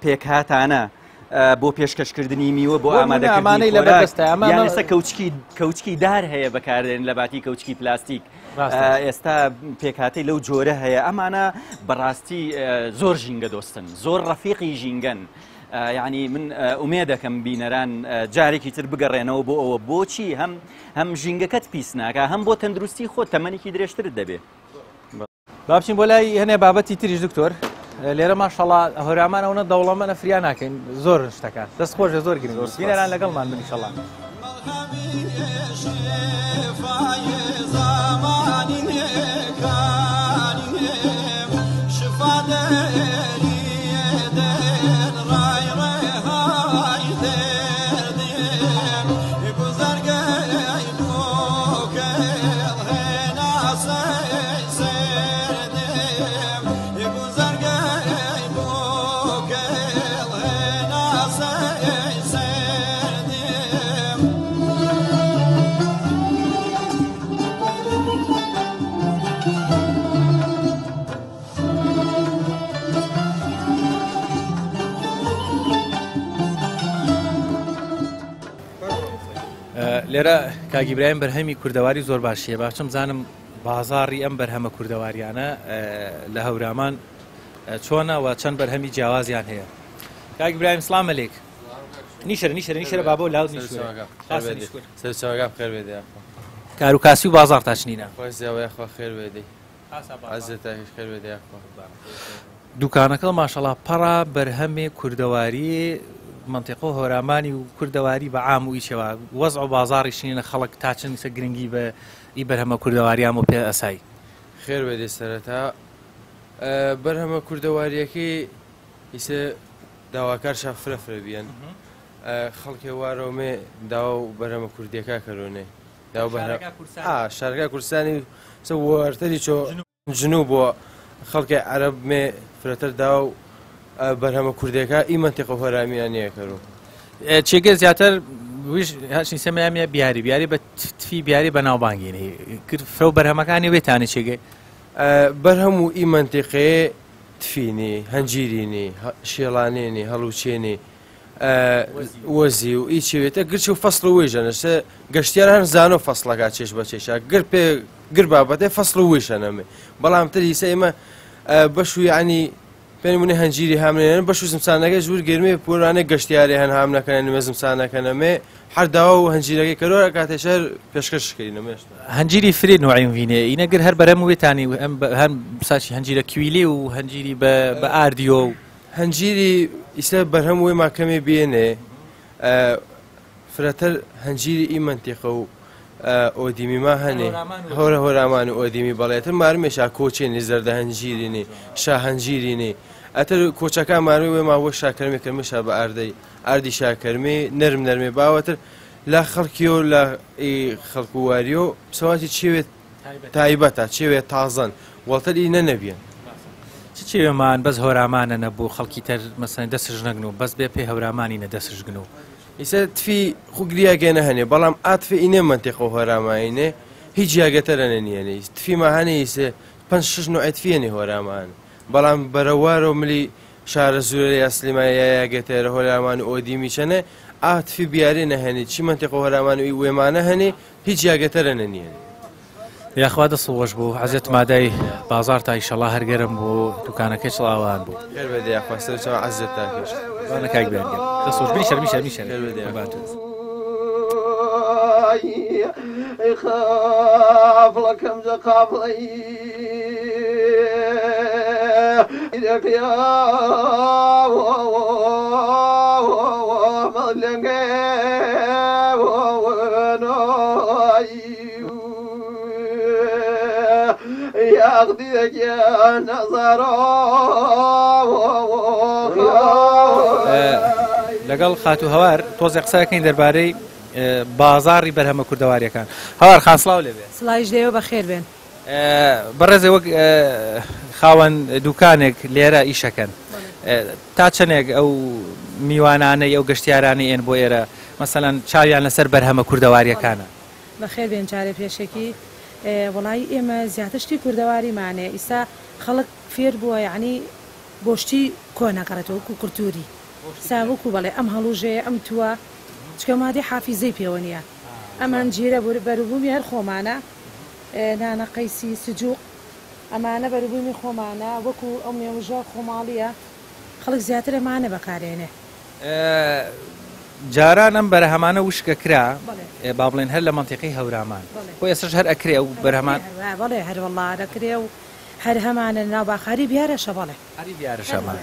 پێکهاتانە بۆ پێشکەشکردنی میوە بۆ ئامادەکردنی ئێستا کەوچکی دار هەیە بەکاردێن لە باتی کەوچکی پلاستیک ئێستا پێکهاتەی لەو جۆرە هەیە ئەمانە بەڕاستی زۆر ژینگە دۆستن زۆر ڕەفیقی ژینگەن یعنی من ئومێ دەکەم بینەران جارێکی تر بگەڕێنەوە بۆ ئەوە بۆچی هەم ژینگەکەت پیس ناکە هەم بۆ تەندروستی خۆت تەمەنێکی درێژترت دەبێت با بچین بۆ لای هەنێ بابەتی تریش دکتۆر لێرە ماشەڵڵا هەورامانەوە دەوڵەمەە فریا ناکەین زۆر شتەکان دەست خۆشە زۆر گرنگ بینەران لەگەڵمان بن ئینشەڵڵا لێرە کاگیبراهیم بەرهەمی کوردەواری زۆر باشیە باشم زانم بازاڕی ئەم بەرهەمە کوردەواریانە لە هەورامان چۆنە و چەند بەرهەمی جیاوازیان هەیە کاگیبراهیم سڵام عەلەیک نیشەرە بابۆ لاوز کار و کاسی و بازاڕ تاچنینە دوکانەکە ماشەڵڵا پەڕە بەرهەمێ کوردەواری منطقە هۆرامانی و کوردەواری بە عام و ئیچەوە وەزع و بازاڕی شینە خەڵک تاچن سە گرنگی بە ئی بەرهەمە کوردەواریان و پێ ئەسایی خێر بێدێ سەرەتا بەرهەمە کوردەواریەکەی ئیسە داواکار شافرەفرە بیان خەڵکی وارەومێ داوا و بەرهەمە کوردیەکە کەرۆنێ شارەکە کوردستانی وەرتەری چۆ جنوب بۆ خەڵکی عەرەب مێ فرەتەر داوا و بەرهەمە کوردەکە ئی منتیقە هۆرامیانەیە کەرو چێگە زیاتر هەشی سەمیامیە بیاری بە تفی بیاری بە ناوبانگینی کرد فرە و بەرهەمەکانی وێتانی چێگەی بەرهەم و ئی منتیقەیە تفینی هەنجیرینی شێڵانێنی هەڵوچێنی وەزی و ئیچوێتە گرچ و فەسڵ وێژەنە گەشتیاران زانۆ فەسڵەکە چێش بە چێشە گر بابەتێ فەسڵ وێشەنەمێ بەڵام تر ئیسە ئێمە بەشوی عنی پێمونی هەنجیری هامنێن بەش و زمسانەکە ژوور گرمێ پۆرانێک گەشتیاری هەن هامنەکەن نوێ زمسانەکەنەمێ هەرداوا و هەنجیرەکەی کەرۆرە کاتێشەر پێشکەشکردنەمێشت هەنجیری فرێ نوعینڤینێ ئینەگەر هەر بەرەم وێتانی هەم ساچی هەنجیرە کویلێ و هەنجیری بە ئاردیۆ و هەنجیری ئیسە بەرهەم وێ ماکەمێ بێنێ فرەتەر هەنجیری ئی منتیقە و ئۆدیمی ما هەنێ هەورە هۆرامان و ئۆدیمی بەڵێتر مارمێشا کۆچێنی زەردە هەنجیرینی شا هەنجیرینی ئەتر کۆچەکان ماروی وێ ماوە شاکەرمێ کەرمەشا بە ئاردی شاکەرمێ نەرم نەرمێ باوەتر لا خەڵکی و لە خەڵکوواریۆ سەواتی چێوێت تایبەتە چێوێت تازەن وەڵتەر ئی نەنەبیێن چێوێمان بەس هۆرامانە نەبوو خەڵکی تر مەسەن دەسرژ نەگن و بەس بێ پێ هەورامانی نەدەسرژگن و ئیسە تفی خوگریاگەنە هەنێ بەڵام ئاتفێ ئینێ منتیقە هۆراماینێ هیچ یاگەتەرە نەنیێنێ تفیمە هەنێ ئیسە 5-6 نوعەتفیێنێ هۆرامان بەڵام بەرەوارە و ملی شارە زورە یاسلیمایە یاگەتەرە هۆرامان و ئۆدیمی چەنە ئاتفی بیارێ نەهێنێ چی منتیقە هۆرامان و وێمانە هەنێ هیچ یاگەتەرە نەنیێنێ یاخوا دەسڵۆش بوو حەزێت مادای بازار تا ئیشەڵا هەرگەرم بوو دوکانەکەی چڵاوان بوو خێر بێدە یاخواستەوە عەزت تاکەشت کاک بێنگە دەسڵۆش میشەر خاف لكم قبلي إذا يا ياخذك يا نظر لەگەڵ خات و هەوار تۆزێ قسەکەین دەربارەی بازاڕی بەرهەمە کوردەواریەکان. هەوار خانسڵاو لێبێ سڵایش دەوێ بەخێر بێن. بەڕێزێ وەک خاوەن دوکانێک لێرە ئیشەکەن تا چەندێک ئەو میوانانەی ئەو گەشتیارانی ئێن بۆ ئێرە مەسەلەن چاویان لەسەر بەرهەمە کوردەواریەکانە. بەخێر بێن جارێ پێشێکی وڵی ئێمە زیاترشتی کوردەواریمانێ ئیستا خەڵک فێر بووە یعنی بۆشتی کۆنەکەڕێتەوە و کورتوری ساوەکو بەڵێ ئەم هەڵوژەیە ئەم تووە چکە مادی حافیزەی پێوە نیە ئەمان گیرە بەروبوومی هەر خۆمانە نانە قەیسی سجوق ئەمانە بەروبوومی خۆمانە وەکو ئەو مێوژە خۆماڵیە خەڵک زیاتر ئەمانە بەکارێنێ. جاران ئەم بەرهەمانە وشکە کرا با بڵێن هەر لە منتیقی هەورامان بۆ ئێسش هەر ئەکرێ و بەرهەمان بەڵێ هەروەڵا دەکرێ و هەر هەمانە ناوباخاری بیارەشە بەڵێ هەری بیارەشەمان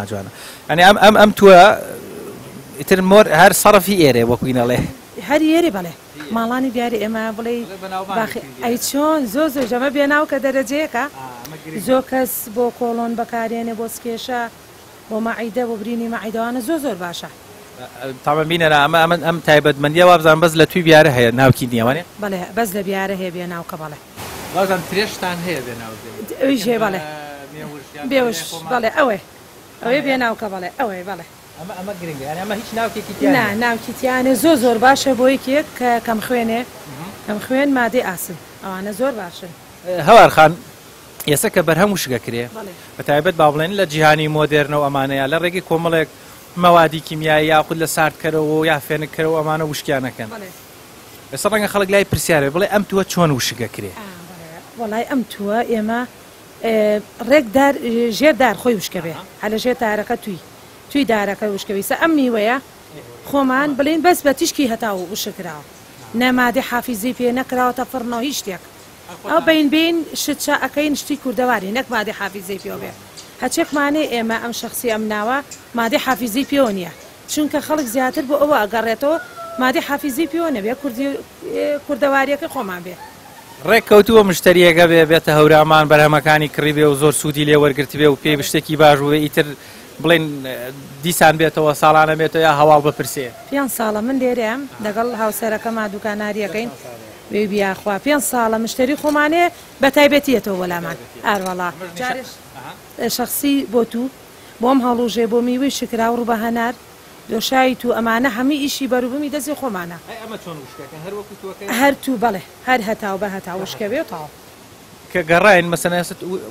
جوانە ئەنی ئەم تووە ئیتر مۆر هەر سەرفی ئێرێ وەکوینەڵێ هەر ئێرێ بڵێ ماڵانی دیاری ئێمە بڵێ ئەی چۆن زۆر زۆر ژەمە بێناو کە دەرەجەیەکە زۆر کەس بۆ کۆڵۆن بەکارێنێ بۆ سکێشە بۆ مەعیدە بۆ برینی مەعیدەوانە زۆر زۆر باشە. تاامە بینەرە ئەم تایبەتمەندیە وابزان بەس لە توی بیارە هەیە ناوکی نیێوانێ بەڵێ بەس لە بیارە هەیە بێ ناوکە بەڵێ بازان ترێشتان هەیە بێ ئەویژێ بەڵێ بێوش بەڵێ ئەوەی بێ ناوکە بەڵێ ئەوەی بەڵێ ئەمە گرنگە ئەمە هیچ ناوکێکی نا ناوکیتیانێ زۆر زۆر باشە بۆ یەکێک کە کەم خوێنێ ئەم خوێن مادەی ئاسن ئەوانە زۆر باشن. هەوار خان ئێستا کە بەرهەم وشگە کرێ بە تایبەت با بڵێن لە جیهانی مۆدرنەوە ئەمانەیە لە ڕێگەی کۆمەڵێک مەوادی کیمیایی یاخود لە ساردکەرەوە یا فێنکەرەوە ئەمانە وشکیانەکەن ئێستا ڕەنگە خەڵک لای پرسیارێ بڵێ ئەم تووە چۆن وشگە کرێ. وڵای ئەم تووە ئێمە ڕێکدار ژێردار خۆی وشکە بێ هەلە ژێر دارەکە توی دارەکە وشکەویسە ئەم میوەیە خۆمان بڵێن بەس بە تیشکی هەتاو وشکراوە نەمادی حافیزی پێ نەکراوەتە فڕنەوە هیچ شتێک ئەو بین شتچە ئەەکەین شتی کوردەواری نەک مادی حافیزی پێوە بێ هەچێکمانێ ئێمە ئەم شخصی ئەم ناوە مادی حافیزی پێوە نییە چونکە خەڵک زیاتر بۆ ئەوە ئەگەڕێتەوە مادی حافیزی پێوە نەبێ کوردەواریەکە خۆمان بێ. ڕێککەوتووە مشتریەکە بێتە هەورامان بەرهەمەکانی کڕی بێ و زۆر سوودی لێ وەرگرتی بێ و پێی شتێکی باش بووێ ئیتر بڵێن دیسان بێتەوە ساڵانە بێتەوە یا هەواڵ بپرسێ. 5 ساڵە من لێرەم لەگەڵ هاوسەرەکەما دوکاناریەکەین وێ بیاخوا 5 ساڵە مشتری خۆمانێ بە تایبەتیەتەوە وەلامان ئاروەڵا شخصی بۆ تو بۆم هەڵوژێ بۆ میوەی شکرا و ڕوبە هەنار دۆشایی تو ئەمانە هەمی ئیشی بەروبوومی دەستی خۆمانە هەر تو بڵێ هەر هەتاو بە هەتا وشکە بێ تاو کە گەڕین مەسەن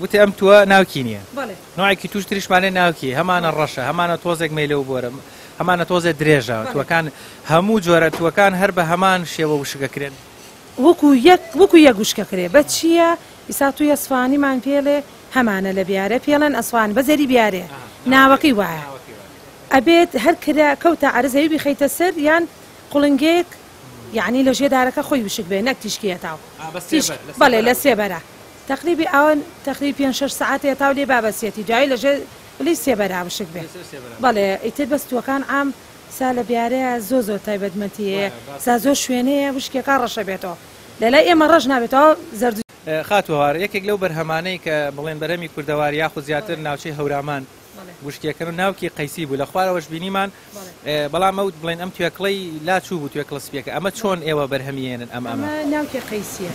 وتی ئەم تووە ناوکی نییە نوعێکی توش تریشمانێ ناوکی هەمانە ڕەشە هەمانە تۆزێک مەیلە و بۆرم هەمانە تۆزێ درێژە توەکان هەموو جۆرە توەکان هەر بە هەمان شێوە وشکەکرێن وەکو یەک وشکەکرێ بە چییە ئیسا توی ئەسفانیمان پێڵێ هەمانە لە بیارە پێڵەن ئەسوان بەزەری بیارێ ناوەکەی وایە ئەبێت هەر کرا کەوتە عرزەوی بخەیتە سەر یان قوڵنگێک یعنی لە ژێدارەکە خۆی وشک بێ نەک تیشکێتاو بەڵێ لە سێبەرە تقریبی ئەوەن تقریبی 6 ساعتێ تاو لێ بابەسێتی دوای لەژێ بلی سێبەرا وشک بێ بەڵێ ئیتر بەستوەکان ئام سا لە بیارەیە زۆر تایبەتمەندیە سا زۆر شوێنەیە وشکێکا ڕەشە بێتەوە لەلای ئێمە ڕەش نابێتەوە زەرد خاتوهار یەکێک لەو بەرهەمانەی کە بڵێن بەرەمی کوردەواری یاخود زیاتر ناوچەی هەورامان وشکێکەکە و ناوکی قەیسی بوو لە خوارەوەش بینیمان بەڵام ئەوت بڵێن ئەم توێکڵەی لا چوو بوو توێ کڵسپێکە ئەمە چۆن ئێوە بەرهەمیێنن ئەمە ناوکی قەیسیە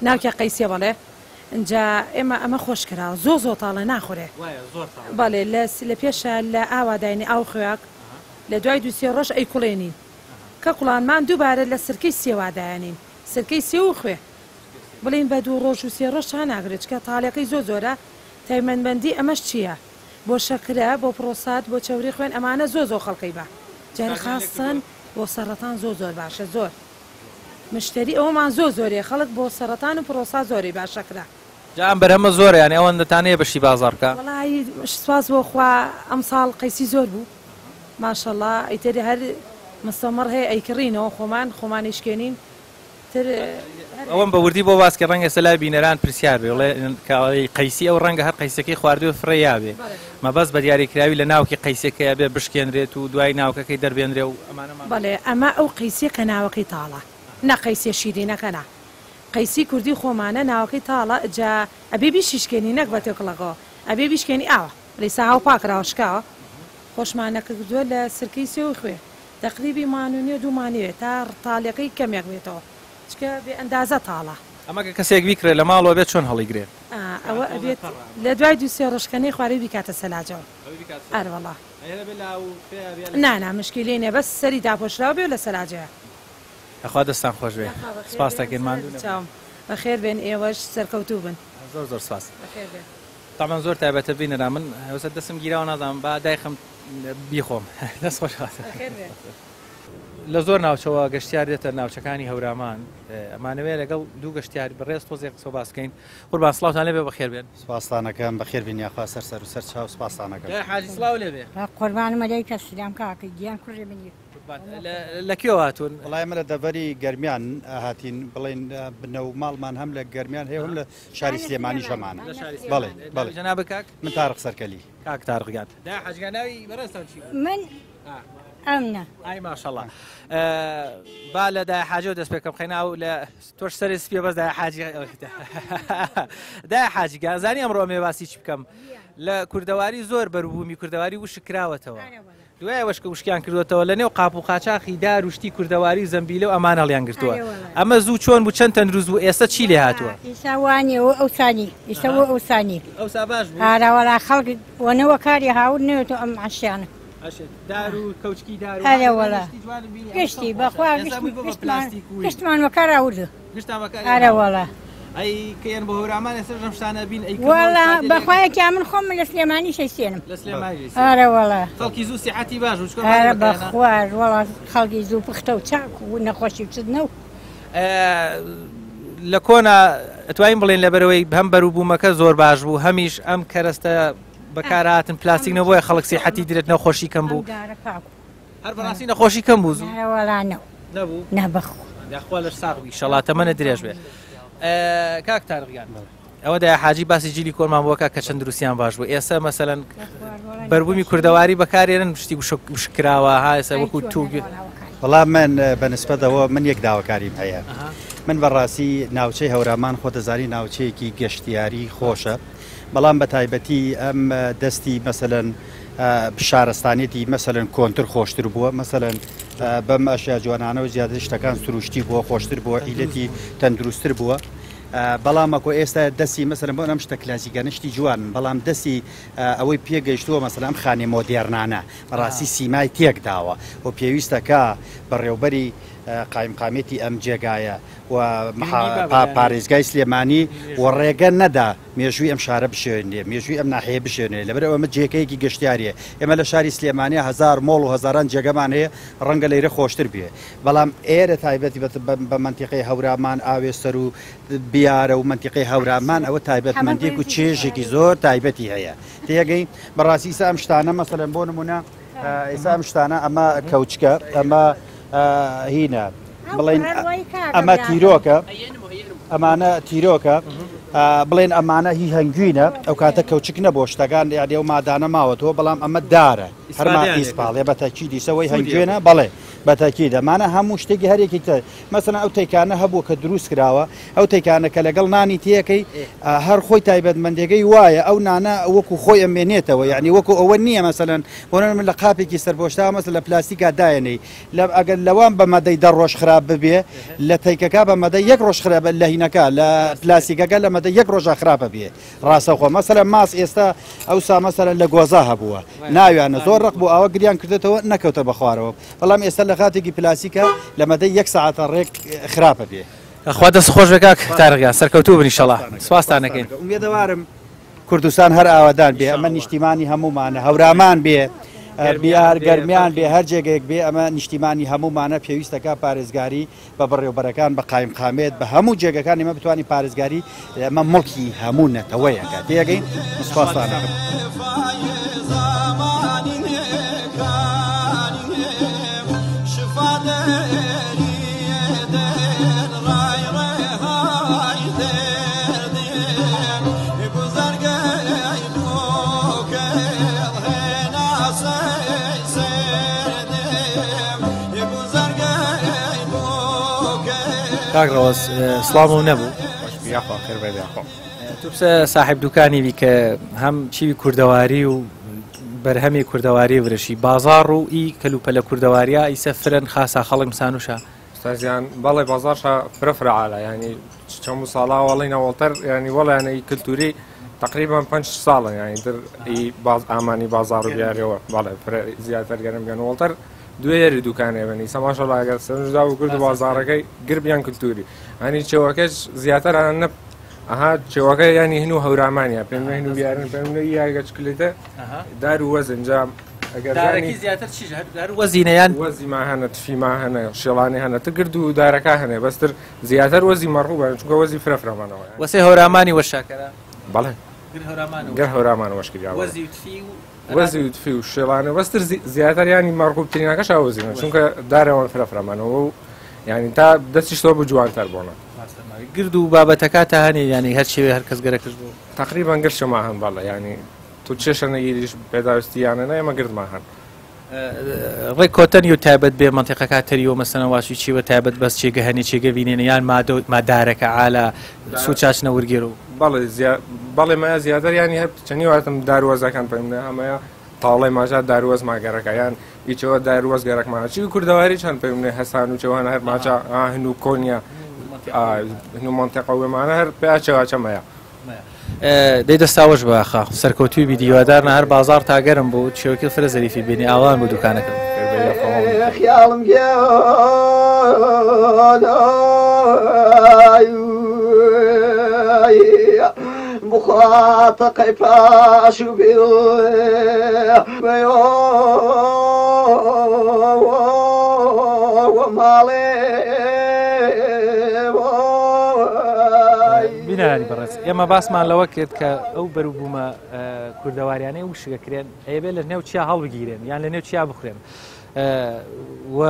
ناوکی قەیسیە بەڵێ اینجا ئێمە ئەمە خۆش کراوە زۆر تاڵە ناخورێ بەڵێ لە پێشە لە ئاواداینی ئاو خوێک لە دوای دووسێ ڕۆژ ئەی کوڵێنین کە کوڵانمان دووبارە لە سرکەی سێوادایانین سرکەی سێ و خوێ بڵین بە 2 ڕۆژ و 3 ڕۆژ تا ناگرێت کە تاڵەکەی زۆرە تایمەندبەندی ئەمەش چییە بۆ شەکرە بۆ پرۆسات بۆ چاوری خوێن ئەمانە زۆر خەڵکەی بە جارە خاستن بۆ سەرەتان زۆر باشە زۆر مشتری ئەومان زۆرێ خەڵک بۆ سەرەتان و پرۆسا زۆری باشەکرا جام بەرهەمە زۆرە یانی ئەوەن دەتانەیە بەشی بازارکە وڵی سواز بۆ خوا ئەم ساڵ قەیسی زۆر بوو ماشەڵڵا ئیتری هەر مستمر هەیە ئەیکڕینەوە خۆمانیشکێنین ئەوەم بە وردی بۆ باسکە ڕەنگە سەلای بینەران پرسیار بێ وڵێ قەیسی ئەو ڕەنگە هەر قەیسەکەی خواردووە فڕێیا بێ مەبەست بە دیاریکراوی لە ناوکی قەیسەکەیە بێ بشکێنرێت و دوای ناوکەکەی دەربێنرێ و ئەمانە بەڵێ ئەمە ئەو قەیسیە کە ناوەکەی تاڵە نەقەیسیە شیرینەکەنا قەیسی کوردی خۆمانە ناوەکەی تاڵە جا ئەبێ بیشیشکێنی نەک بە تێکڵەکەەوە ئەبێ بیشکێنی ئاوە ڕیسا هاو پاکراوە شکاوە خۆشمانەکە دووە لە سرکەی سێ و خوێ تقریبی مانونیە دوومانوێت تا تاڵەکەی کەمێک بێتەوە چکە بێ ئەندازە تاڵە ئەمە کەسێک بیکرێ لە ماڵەوە بێت چۆن هەڵیگرێ ئەوە ئەبێت لە دوای دووسێ ڕشکەنەی خوارەی بیکاتە سەلاجەوە ئەروەڵا نانا مشکلی نێ بەس سەری داپۆشراوە بێ لە سەلاجەیە ئەخوا دەستان خۆش بێ سپاس دەکەین ماندوو بەخێر بێن ئێوەش سەرکەوتوو بن زۆر سپاس تامان زۆر تایبەتە بینەرا من هەوسە دەستم گیراوە نازانم با دایخم بیخۆم دەست خۆش لە زۆر ناوچەوە گەشتیار دێتە ناوچەکانی هەورامان ئەمانەوەیە لەگەڵ دوو گەشتیار بەڕێز تۆزێک قسە باسکەین قوربان سڵاوتان لێ بێ بەخێر بێن سپاسانەکەم بەخێر بین یاخوا سەر و سەر چاو سپاسانەکەم حاجی سڵاو لێ بێ قوربانمە لای کە سلام کاکە گیان کوڕێ بنی لە کوێوە هاتوون وڵای من لە دەڤەری گەرمیان هاتین بڵێن بنەو ماڵمان هەم لە گەرمیان هەیە هەم لە شاری سلێمانی شەمانە بەڵێ بەڵێ جەناب کاک من تارق سەرکەلی کاک تارقگات دا حاجگاناوی بەڕێستان چی من ئەمنە ئای ماشەڵڵا با لە دای حاجە و دەست پێکەم خێناو لە تۆش سەری سپێ بەس دای حاجی دای حاجی گازانی ئەمڕۆ ئەمێ باسی چی بکەم لە کوردەواری زۆر بەروبوومی کوردەواری وشک کراوەتەوە دوای وشکە وشکیان کردوێتەوە لە نێو قاپ و قاچاقی دار وشتی کوردەواری و زەمبیلە و ئەمان هەڵیان گرتووە ئەمە زوو چۆن بوو چەند تەندروست بوو ئێستا چی لێ هاتووە ئیساوانیەوە ئەوسانی ئیسەوە ئەوسانی ئەوسا باش بوو هاراوەلا خەڵک وەنەوە کاری هاور نوێتەوە ئەم عشیانە دار و کەوچکی دار هەرەوەڵا گشتی بەخوا گشتمان وەکار ئاوردە هەرەوەڵا ئەی کەیان بە هەورامان ئێستا ژەم شتانە بین وەڵا بەخوایەکی من خۆم لە سلێمانی شەیسێنم لە سلێمانی هەرەوەڵا خەڵکی زوو سیحەتی باش و هەرە بەخوار وەڵا خەڵکی زوو پختە و چاک و نەخۆشی بچدنە و لە کۆنا ئەتوانین بڵێن لەبەرەوەی هەم بەروبوومەکە زۆر باش بوو هەمیش ئەم کەرەستە بەکارهاتن پلاستیک نەبووە خەڵک سیحەتی درێت نەخۆشی کەم بوو هەر بەڕاستی نەخۆشی کەم بوو هەرەوەڵا نەبوو نەبەخوا داخوا لەش ساغوی شەڵاتەمەنە درێژ بێ کاک تارقیان ئەوە دای حاجی باسی جیلی کۆرمان بووەکە کە چەند دروستیان باش بوو ئێستا مەسەلەن بەربوومی کوردەواری بەکارێنن شتی وشکراوە ها ئێستا وەکو تووگە وەڵام من بەنسبەتەوە من یەک داواکاریم هەیە من بەڕاستی ناوچەی هەورامان خۆ دەزانی ناوچەیەکی گەشتیاری خۆشە بەڵام بە تایبەتی ئەم دەستی مەسەلەن شارستانێتی مەسەلەن کۆنتر خۆشتر بووە مەسەلەن بەم ئەشیا جوانانە و زیاتر شتەکان سروشتی بووە خۆشتر بووە ئیلەتی تەندروستتر بووە بەڵامەکۆ ئێستا دەستی مەسەلەن بۆ ئەم شتە کلاسیکە نشتی جوان بەڵام دەستی ئەوەی پێگەیشتووە مەسەلەن ئەم خانێ مۆدێرنانە بەڕاستی سیمای تێک داوە و پێویستەکە بەڕێوبەری قایمقامێتی ئەم جێگایە و پارێزگای سلێمانی و ڕێگە نەدا مێژووی ئەم شارە بشێنێ مێژووی ئەم ناحەیە بشێنێ لەبەر ئەمە جێگەیەکی گەشتیاریە ئێمە لە شاری سلێمانی هزار مۆڵ و هەزاران جێگەمان هەیە ڕەنگە لەیرە خۆشتر بێ بەڵام ئێرە تایبەتی بە منتیقەی هەورامان ئاوێستەر و بیارە و منتیقەی هەورامان ئەوە تایبەتمەندێک و چێژێکی زۆر تایبەتی هەیە تێگەی بەڕاستی ئێستا ئەم شتانە مەسەلەن بۆ نمونە ئێستا ئەم شتانە ئەمە کەوچکە ئەمە هینە بڵێن ئەمە تیرۆکە ئەمانە تیرۆکە بڵێن ئەمانە هی هەنگوینە ئەو کاتە کەوچک نەبوو شتەکان یادێ و مادانە ماوەتەوە بەڵام ئەمە دارە هەرما ئیسپاڵێ بەتەکی دیسەوەی هەنگوێنە بەڵێ بەتەکی دەمانە هەموو شتێکی هەرێکی تر مەسەلەن ئەو تێکانە هەبوو کە دروست کراوە ئەو تێکانە کە لەگەڵ نانی تێەکەی هەر خۆی تایبەتمەندێگەی وایە ئەو نانە وەکو خۆی ئەمێنێتەوە یعنی وەکو ئەوە نییە مەسەلەن بۆنە من لە قاپێکی سەربۆشتا مەسە لە پلاستیکا دایەنەی ئەگەر لەوان بە مەدەی دە ڕۆژ خراپ ببێ لە تەیکەکە بە مەدە یەک ڕۆژ خراپە لە هینەکە لە پلاستیکەکە لە مەدە یەک ڕۆژە خراپە بێ ڕاستەخۆ مەسەلەن ماس ئێستا ئەوسا مەسەلەن لە گۆزا هەبووە ناویانە زۆر ڕق بوو ئەوە گریان کردێتەوە نەکەوتە بەخوارەوە بەڵام ئێستا لە خاتێکی پلاسیکە لە مەدەی یەک ساعتە ڕێک خراپە بێ خوا دەست خۆش بێ کاک تارقیان سەرکەوتوو بن ئینشەڵا سوپاستانەکەین ئومێدەوارم کوردستان هەر ئاوادان بێ ئەمە نیشتیمانی هەمومانە هەورامان بێ بیار گەرمیان بێ هەر جێگەیەک بێ ئەمە نیشتیمانی هەمومانە پێویستەکە پارێزگاری بە بەڕێوەبەرەکان بە قایمقامێت بە هەموو جێگەکان ئێمە بتوانین پارێزگاری ئەمە مڵکی هەموو نەتەوەیەکە تێگەین سوپاستانەکەم شفا کاکڕۆز سڵام و نەبوو تو صاحب دوکانی بی کە هەم چیوی کوردەواری و بەرهەمی کوردەواری ورشی بازار و ئی کەلوپەلە کوردەواریە ئیسە فرن خاسا خەڵک مسانوشە استاذیان بەڵێ بازارشە فرەفرعاە ینی چەمو ساڵا وەڵینەوەڵتەر ینی وەڵیانەی کللتوری تقریبا 5 ساڵە ینی در باز ئامانی بازار و دیارەوە بەڵێ زیاتر گەرم گەنوەڵتەر دوێری دوکانێوەنی سەماشەڵاگەر سەردا و کرد بازارەکەی گربیان کللتوری ئەنی چێوەکەش زیاتران نە ئەها چێوەکە ینی هەن و هەورامانە پێم هەن و بیارن پێم یاگەچکلێتە دار و وەزنجام وەزینەیان وەزیما هەنە تفیما هەنە شێڵانی هەنە تگرد و دارەکە هەنێ بەستر زیاتر وەزی مەڕوو چونکە وەزی فرەفرەمانەوە وەسێ هەورامانی وەشاکەرە بەڵێ گەر هەورامان وەشکریا وەزی و تفی و شێڵانە بەستر زیاتر ینی مەڕکوبترینەکەش وەزیە چونکە دارەوە فرەفرەمانەوە و ینی تا دەستیشتەوە بە جوانتر بۆنە گرد و بابەتەکە تا هەنێ ینی هەر شێوێ هەر کەس گەرەکەش بوو تقریبان گەرشەما هەن بەڵێ ینی تو چێشەنەگیریش پێداویستیانە ئێمە گردمان هەن ڕێک کۆتەنی و تایبەت بێ منتیقەکە تەریەوە مەسەنە واشی چیوە تایبەت بەس چێگە هەنی چێگە بینێنە یان مادارەکە ئالا سوچاچنە وەرگێر و بەڵێ مایە زیاتر ینی هەر چەنی واتم داروەزەکان پێمنە ئەمەیە تاڵی ماژات داروەز ماگەرەکە یان هیچەوە داروەز گەرەکمانە چی کوردەواری چەند پێمنێ هەسان و چێوان هەر ماچە هەن و کۆنیە هەن و منتیقەوەمانە هەر پێچەوەچەمەیە دەی دەستاوەش بەخا سەرکەوتوی بیدیوادارە هەر بازار تاگەرم بوو شێوەکە فرە زەریفی بینی ئاوان بۆ دوکانەکە خیاڵم بخاتەقەی پاش و ماڵێ بینانی بەڕێز ئێمە باسمان لەوە کرد کە ئەو بەروبوومە کوردەواریانەی و شگەکرێن ئەیبێ لە نێو چیا هەڵبگیرێن یان لە نێو چیا بخورێن و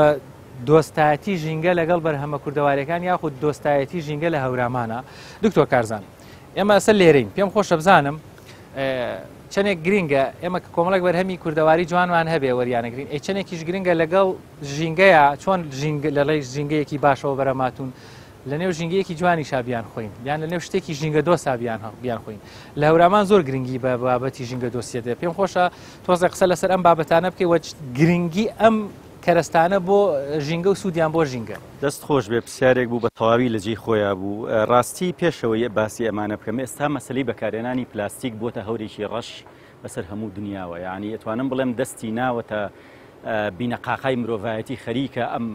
دۆستایەتی ژینگە لەگەڵ بەرهەمە کوردەواریەکان یاخود دۆستایەتی ژینگە لە هەورامانە دکتۆر کارزان ئێمە ئەسە لێرەین پێم خۆشە بزانم چەندێک گرینگە ئێمە کۆمەڵک بەرهەمی کوردەواری جوانمان هەبێ وەریانەگرین ئەی چەندێکیش گرنگە لەگەڵ ژینگەیە چۆن لەڵی ژینگەیەکی باشەوە بەرەماتون لە نێو ژینگەیەکی جوانی شابیان خۆین یان لە نێو شتێکی ژینگە دۆسا بیان خۆین لە هەورامان زۆر گرنگی بە بابەتی ژینگە دۆسیە دێ پێم خۆشە تۆزە قسە لەسەر ئەم بابەتانە بکەیت گرنگی ئەم کەرەستانە بۆ ژینگە و سوودیان بۆ ژینگە دەست خۆش بێ پرسیارێک بوو بە تەواوی لە جێی خۆیان بوو ڕاستی پێشەوەی باسی ئەمانە بکەم ئێستا مەسلەی بەکارهێنانی پلاستیک بۆتە هەورێکی ڕەش بەسەر هەموو دنیاوە یعنی ئەتوانم بڵێم دەستی ناوەتە بینەقاقای مرۆڤایەتی خەریکە ئەم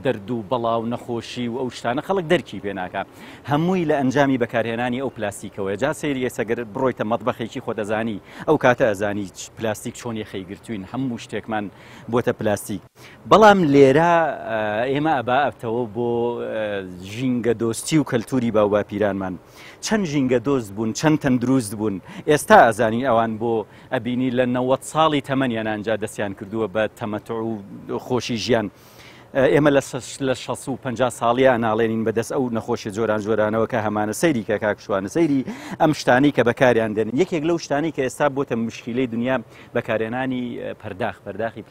دەرد و بەڵاو نەخۆشی و ئەو شتانە خەڵک دەرکی پێناکە هەمووی لە ئەنجامی بەکارهێنانی ئەو پلاستیکەوە جا سەیری ئێسەگەر بڕۆیتە مەطبەخێکی خۆ دەزانی ئەو کاتە ئەزانی پلاستیک چۆن یەخەی گرتوین هەموو شتێکمان بۆتە پلاستیک بەڵام لێرە ئێمە ئەباتەوە بۆ ژینگە دۆستی و کەلتوری باوباپیرانمان چەند ژینگە دۆست بوون چەند تەندروست بوون ئێستا ئەزانی ئەوان بۆ ئەبینی لە 90 ساڵی تەمەنیان ئەنجا دەستیان کردووە بە تەمەتع و خۆشی ژیان ئێمە لە 650 ساڵیە ناڵێنین بەدەست ئەو نەخۆشی جۆران جۆرانەوە کە هەمانە سەیری کە کاکشوانە سەیری ئەم شتانی کە بەکاریان دێن یەکێک لەو شتانی کە ئێستا بۆتە مشکلەی دنیا بەکارهێنانی پەرداخی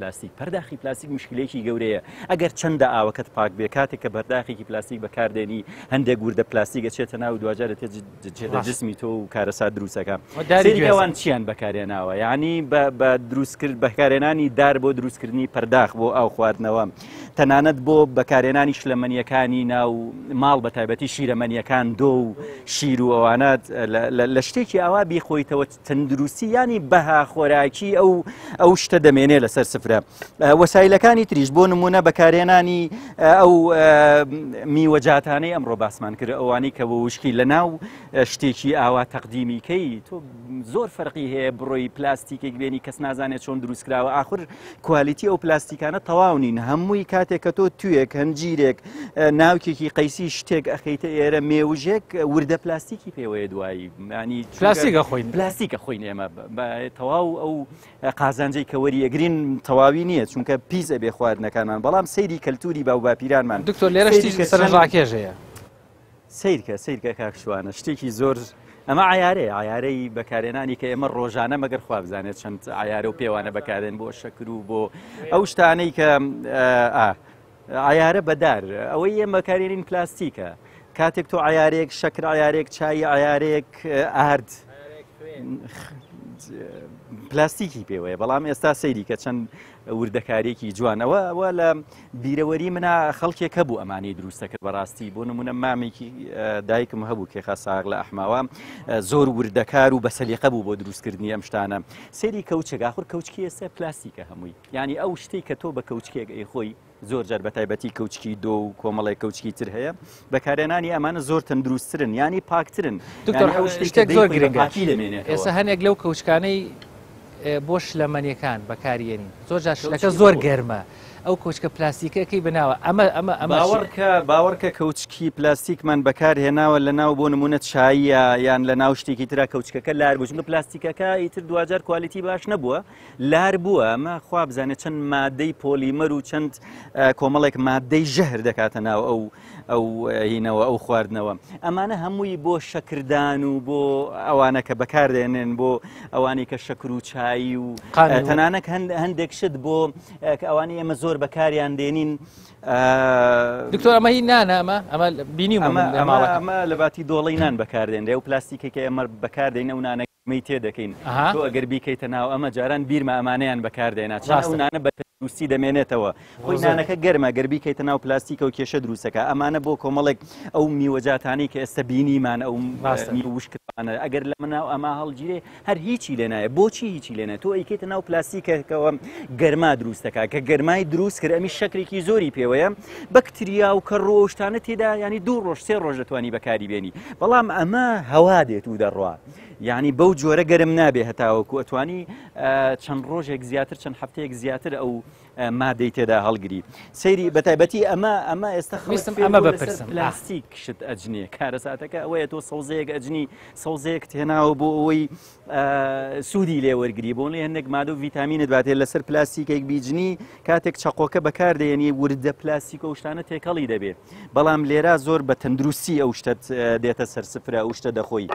پلاستیک مشکلەیەکی گەورەیە ئەگەر چەندە ئاوەکەت پاک بێ کاتێک کە بەرداخێکی پلاستیک بەکاردێنی هەندێک گوردە پلاستیک ئەچێتە ناو دوجارە تێجێتە جسمی تۆ و کارەسات دروستەکە سەریەوان چیان بەکارهێناوە یعنی بە دروستکرد بەکارهێنانی دار بۆ دروستکردنی پەرداخ بۆ ئاو خواردنەوە تەنانەت بۆ بەکارهێنانی شلەمەنیەکانی ناو ماڵ بە تایبەتی شیرەمەنیەکان دۆ و شیر و ئەوانات لە شتێکی ئاوا بیخۆیتەوە تەندروستی ینی بەها خۆراکی ئەو شتە دەمێنێ لەسەر سفرە وەسایلەکانی تریش بۆ نمونە بەکارهێنانی ئەو میوەجاتانەی ئەمڕۆ باسمان کرد ئەوانی کە بۆ وشکی لە ناو شتێکی ئاوا تەقدیمیکەی تۆ زۆر فەرقی هەیە بڕۆی پلاستیکێک بێنی کەس نازانێت چۆن دروستکراوە ئاخر کوالیتی ئەو پلاستیکانە تەواو نین هەمووی کاتێک کە تۆ توێک هەنجیرێک ناوکێکی قەیسی شتێک ئەخەیتە ئێرە مێوژێک وردە پلاستیکی پێوەیە دوایی ینی پلاستیکە خۆین ئێمە تەواو ئەو قازانجەی کە وەریەگرین تەواوی نییە چونکە پیسە بێ خواردنەکانمان بەڵام سەیری کەلتوری باوباپیرانمان دکتۆر لێرە شتی سەرنجڕاکێژەیە سیرکە کاکشوانە شتێکی زۆر ئەمە عیارەی بەکارهێنانی کە ئێمە ڕۆژانە مەگەر خوا بزانێت چەند عیارە و پێوانە بەکارێن بۆ شەکر و بۆ ئەو شتانەی کە عیارە بەدار ئەوەی ئێمە بەکارهێنین پلاستیکە کاتێک تۆ عیارێک شەکر عیارێک چای عیارێک ئارد پلاستیکی پێوەیە بەڵام ئێستا سەیری کە چەند وردەکارێکی جوانەوە لە بیرەوەری منە خەڵکێک هەبوو ئەمانەی دروستە کرد بەڕاستی بۆ نمونە مامێکی دایکم هەبوو کێخا ساغ لە ئەحماوە زۆر وردەکار و بەسەلیقە بوو بۆ دروستکردنی ئەم شتانە سەیری کەوچێک ئاخر کەوچکی ئێستا پلاستیکە هەمووی ینی ئەو شتێک کە تۆ بە کەوچکێک خۆی زۆر جار بە تایبەتی کەوچکی دۆ و کۆمەڵی کەوچکی تر هەیە بەکارێنانی ئەمانە زۆر تەندروستترن ینی پاکترن شتێک زۆر گرنگە ئێستا هەنێک لەو کەوچکانەی بۆ شلەمەنیەکان بەکارێنین زۆر جار شلەکە زۆر گەرمە ئەو کۆچکە پلاستیکەکەی بناوە باوەڕکە کەوچکی پلاستیکمان بەکار هێناوە لە ناو بۆ نمونە چاییە یان لە ناو شتێکی ترا کەوچکەکە لار بوو چونکە پلاستیکەکە ئیتر دوجار کوالیتی باش نەبووە لار بووە ئەمە خوا بزانێت چەند مادەی پۆلیمەر و چەند کۆمەڵێک مادەی ژەهر دەکاتە ناو ئەو هینەوە ئەو خواردنەوە ئەمانە هەمووی بۆ شەکردان و بۆ ئەوانە کە بەکاردێنن بۆ ئەوانی کە شەکر و چایی و تەنانەت هەندێک شت بۆ ئەوانی ئێمە زۆر بەکاریان دێنین دکتۆر ئەمە هی نانە ئەمە بینیم ئەمە لە باتی دۆڵی نان بەکاردێنرێ و پلاستیکێکە ئەمە بەکاردێنە و نانەکەی تێ دەکەین تۆ ئەگەر بیکەیتە ناو ئەمە جاران بیرمە ئەمانەیان بەکاردێنا چاو نانە بە دروستی دەمێنێتەوە خۆی نانەکە گەرمە گەربیکەیتە ناو پلاستیکە و کێشە دروستەکە ئەمانە بۆ کۆمەڵێک ئەو میوەجاتانی کە ئێستا بینیمان ئەو وشکانە ئەگەر لە مناو ئەما هەڵگیرێ هەر هیچی لێ نایە بۆچی هیچی لێنە تۆ ئەیکێتە ناو پلاستیکەکەوە گەرما دروستەکە کە گەرمای دروست کرد ئەمی شەکرێکی زۆری پێوەیە بەکتریا و کە ڕۆشتانە تێدا ینی 2 ڕۆژ 3 ڕۆژ دەتوانی بەکاری بێنی بەڵام ئەمە هەوا دێت و دەڕوا یعنی بەو جۆرە گەرم نابێ هەتاوەکو ئەتوانی چەند ڕۆژێک زیاتر چەند هەفتەیەک زیاتر ئەو مادەی تێدا هەڵگری سەیری بەتایبەتی ئەمە ئێستا ئەمە بەپرسم پلاستیک شت ئەجنێ کارەساتەکە ئەوەیە تۆ سەوزەیەک ئەجنی سەوزەیەک تێناوە بۆ ئەوەی سوودی لێوەرگری بۆ لێ هەندێک مادە و ڤیتامینت باتێت لەسەر پلاستیکێک بیجنی کاتێک چەقۆکە بەکاردێنی وردە پلاستیک و شتانە تێکەڵی دەبێت بەڵام لێرە زۆر بە تەندروستی ئەو شتت دێتە سەرسفرە ئەو شتە دەخۆی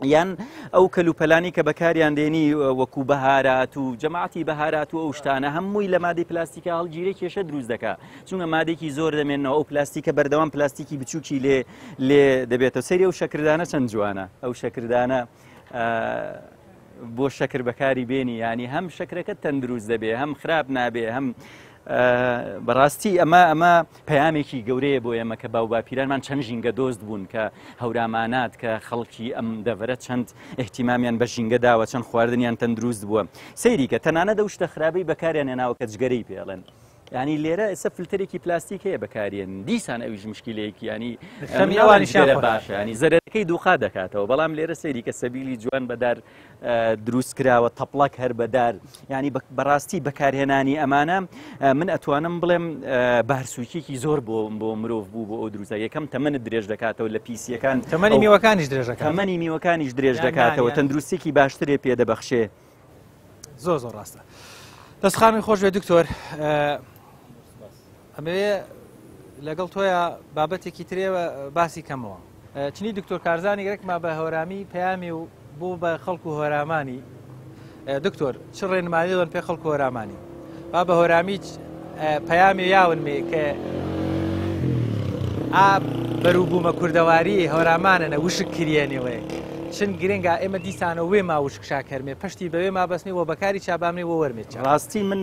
یان ئەو کەلوپەلانی کە بەکاریان دێنی وەکو بەهارات و جەماعەتی بەهارات و ئەو شتانە هەمووی لە مادەی پلاستیکە هەڵگیرێ کێشە دروست دەکات چونکە مادێکی زۆر دەمێنەوە ئەو پلاستیکە بەردەوام پلاستیکی بچووکی لێ دەبێتەوە سەری ئەو شەکردانە چەند جوانە ئەو شەکردانە بۆ شەکر بەکاری بێنی ینی هەم شەکرەکە تەندروست دەبێ هەم خراپ نابێ هەم بەڕاستی ئەمە پەیامێکی گەورەیە بۆ ئێمە کە باو باپیرانمان چەند ژینگە دۆست بوون کە هەورامانات کە خەڵکی ئەم دەڤرە چەند احتیمامیان بە ژینگە داوە چەند خواردنیان تەندروست بووە سەیری کە تەنانە دەو شتە خراپەی بەکاریان هێناوە کە جگەرەی پێڵێن ینی لێرە ئێستا فلترێکی پلاستیک هەیە بەکارێن دیسان ئەویش مشکلەیەکی ینی ئەوانیشێرە باشە ینی زەرەکەی دووخا دەکاتەوە بەڵام لێرە سەیری کە سەبیلی جوان بەدار دروست کراوە تەپڵک هەر بەدار ینی بەڕاستی بەکارهێنانی ئەمانە من ئەتوانم بڵێم بارسووکێکی زۆر بۆ مرۆڤ بوو بۆ ئەو دروستە یەکەم تەمەنت درێژ دەکاتەوە لە پیسیەکان تەمەنی میوەکانیش درێژ دەکات تەمەنی میوەکانیش درێژ دەکاتەوە تەندروستێکی باشترێ پێدەبەخشێ زۆر ڕاستە دەستخانوی خۆش بێ دکتۆر ئەمەوێ لەگەڵ تۆیە بابەتێکی ترێوە باسی کەمەوە چنی دکتۆر کارزانی گرێکما بە هەورامی پەیامی و بۆ بە خەڵکو و هۆرامانی دکتۆر چ ڕێنماییەوەن پێ خەڵکو و هۆرامانی با بە هۆرامی پەیامی یاونمێ کە بەرووبوومە کوردەواری هەورامانە وشک کریێنەوەی چن گرنگە ئێمە دیسانە وێ ما وشکشا کەرمێ پشتی بەوێ ما بەستنەوە بەکاری چابامنی وە وەرمێت ڕاستی من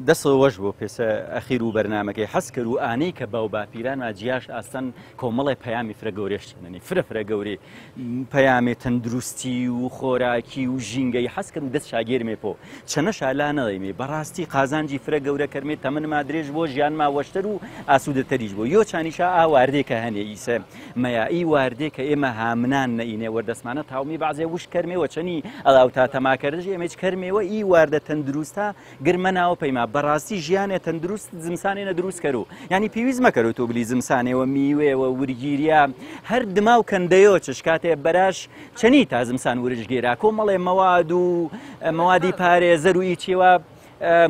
دەسەوەش بۆ پێسە ئەخیر و بەرنمەکەی حەز کرد و ئانەی کە باو باپیران ئاجیاش ئاستەن کۆمەڵی پەیامی فرە گەورێشتێننی فرە گەورێ پەیامێ تەندروستی و خۆراکی و ژینگەی حەز کرد دەست شاگێرمێ پۆ چەنە شالا نەڵێمێ بەڕاستی قازانجی فرە گەورە کەرمێت تەمەنما درێژ بۆ ژیانما وەشتر و ئاسوودەتەریش بۆ یۆ چانیشا ئاواردێکە هەنێ ئیسە مەیایی واردێک کە ئێمە هامنان نەئینێ وەردەسمانە تاومی بەعزێ وش کەرمێوە چەنی ئەڵاو تا تەماکردش ئێمەش کەرمێوە ئی واردە تەندروستە گرمە ناوە پەیما بەڕاستی ژیانێ تەندروست زمسانێنە دروست کەرو ینی پێویست مەکەرو تۆ بلی زمسانێەوە میوێەوە ورگیریە هەر دما و کەندەیۆ چش کاتێ بەراش چەنی تا زمسان ورژگێرا کۆمەڵێ مەواد و مەوادی پارێزەر و ئیچێوە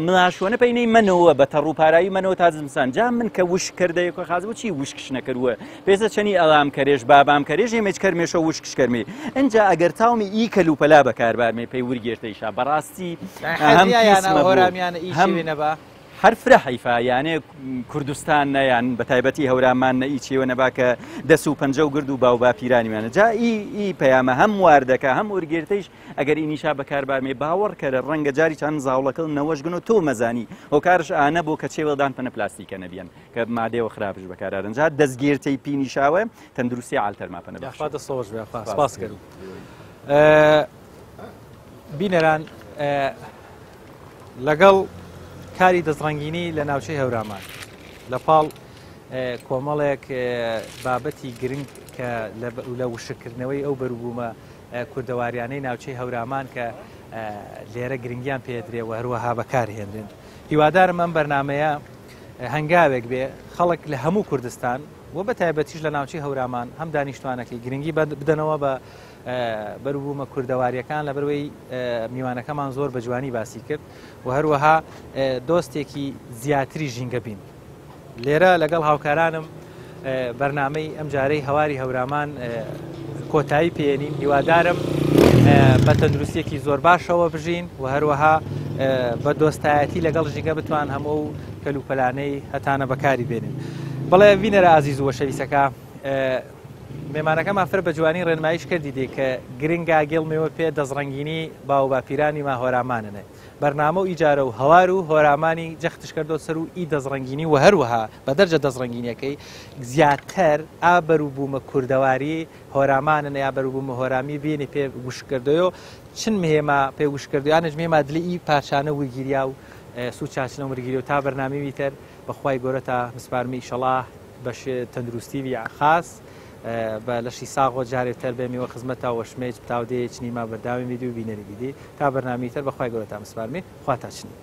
ملاشوەنە پێینەی منەوە بە تەڕووپارایی منەوە تا زمسان جا من کە وش کردەیەکە خاز بچی وشکش نەکردووە پێسە چەنی ئەڵام کەرێش بابام کەرێژ ئێمەش کەرمێشە وشکش کەرمێ ئەجا ئەگەر تاومی ئی کەلوپەلا بەکاربارمێ پێی ورگێرتەیشا بەڕاستی هۆرامیانە ئیشێنەبە حرف حیفا یانێ کوردستان یان بە تایبەتی هەورامان نەئی چێوە نەباکە دەس و پەنجە و گرد و باو با پیرانیمانە جا ئی پەیامە هەم واردەکە هەم وەرگێرتەیش ئەگەر ئینیشا بەکاربارمێ باوەڕکەرە ڕەنگە جاری چند زاوڵەکە نەوەشگن و تۆ مەزانی هۆکارش ئانە بۆ کە چێوەدان پەنە پلاستیکە نەبیان کە مادەوە خراپش بەکارارن جا دەستگێرتەی پینیشاوە تەندروستی عالتەرما پەنە سپاس کرد بینەران لەگەڵ کاری دەستڕەنگینی لە ناوچەی هەورامان لە پاڵ کۆمەڵێک بابەتی گرنگ کە لە وشکردنەوەی ئەو بەروبوومە کوردەواریانەی ناوچەی هەورامان کە لێرە گرنگیان پێدرێەوە هەروەها بەکارهێنرن هیوادارم ئەم بەرنمەیە هەنگاوێک بێ خەڵک لە هەموو کوردستان و بە تایبەتیش لە ناوچەی هەورامان هەم دانیشتوانەکەی گرنگی بدەنەوە بە بەروبوومە کوردەواریەکان لە بەروەی میوانەکەمان زۆر بە جوانی باسی کرد و هەروەها دۆستێکی زیاتری ژینگە بین لێرە لەگەڵ هاوکارانم بەرنامەی ئەم جارەی هەواری هەورامان کۆتایی پێێنین هیوادارم بە تەندروستیەکی زۆر باشەوە بژین و هەروەها بە دۆستایەتی لەگەڵ ژینگە بتوان هەموو کەلوپەلانەی هەتانە بەکاری بێنین بەڵێ بینەرە ئازیز و شەویستەکە مێمانەکەمان فر بە جوانی ڕێنماییش کردی دێ کە گرنگا گێڵمەوە پێ دەزڕەنگینی باو باپیرانی ما هۆراماننێ بەرنامە و ئیجارە و هەوار و هۆرامانی جەختش کردۆ سەر و ئی دەزڕەنگینی و هەروەها بە دەرجە دەزڕەنگینیەکەی زیاتر ئا بەروبوومە کوردەواری هۆرامانن یا بەروبوومە هۆرامی بینی پێ وشکردەوە چن مهێما پێ وشکردویانش مێما دلی ئی پارچانە وگیریا و سوچاچنە وەرگیری و تا بەرنامەی تر بەخوای گەورە تا مسپارمی ئیشەڵاه بەش تەندروستی خاص بە لەشی ساغۆ جارێتتر بێمیوە خزمەتە وەشمێج تاودەیە چنیما بەرداوی میدی و بینەری بیدی تا بەرنامی تر بەخوای گەورە تا مسپارمی خوا تا چنی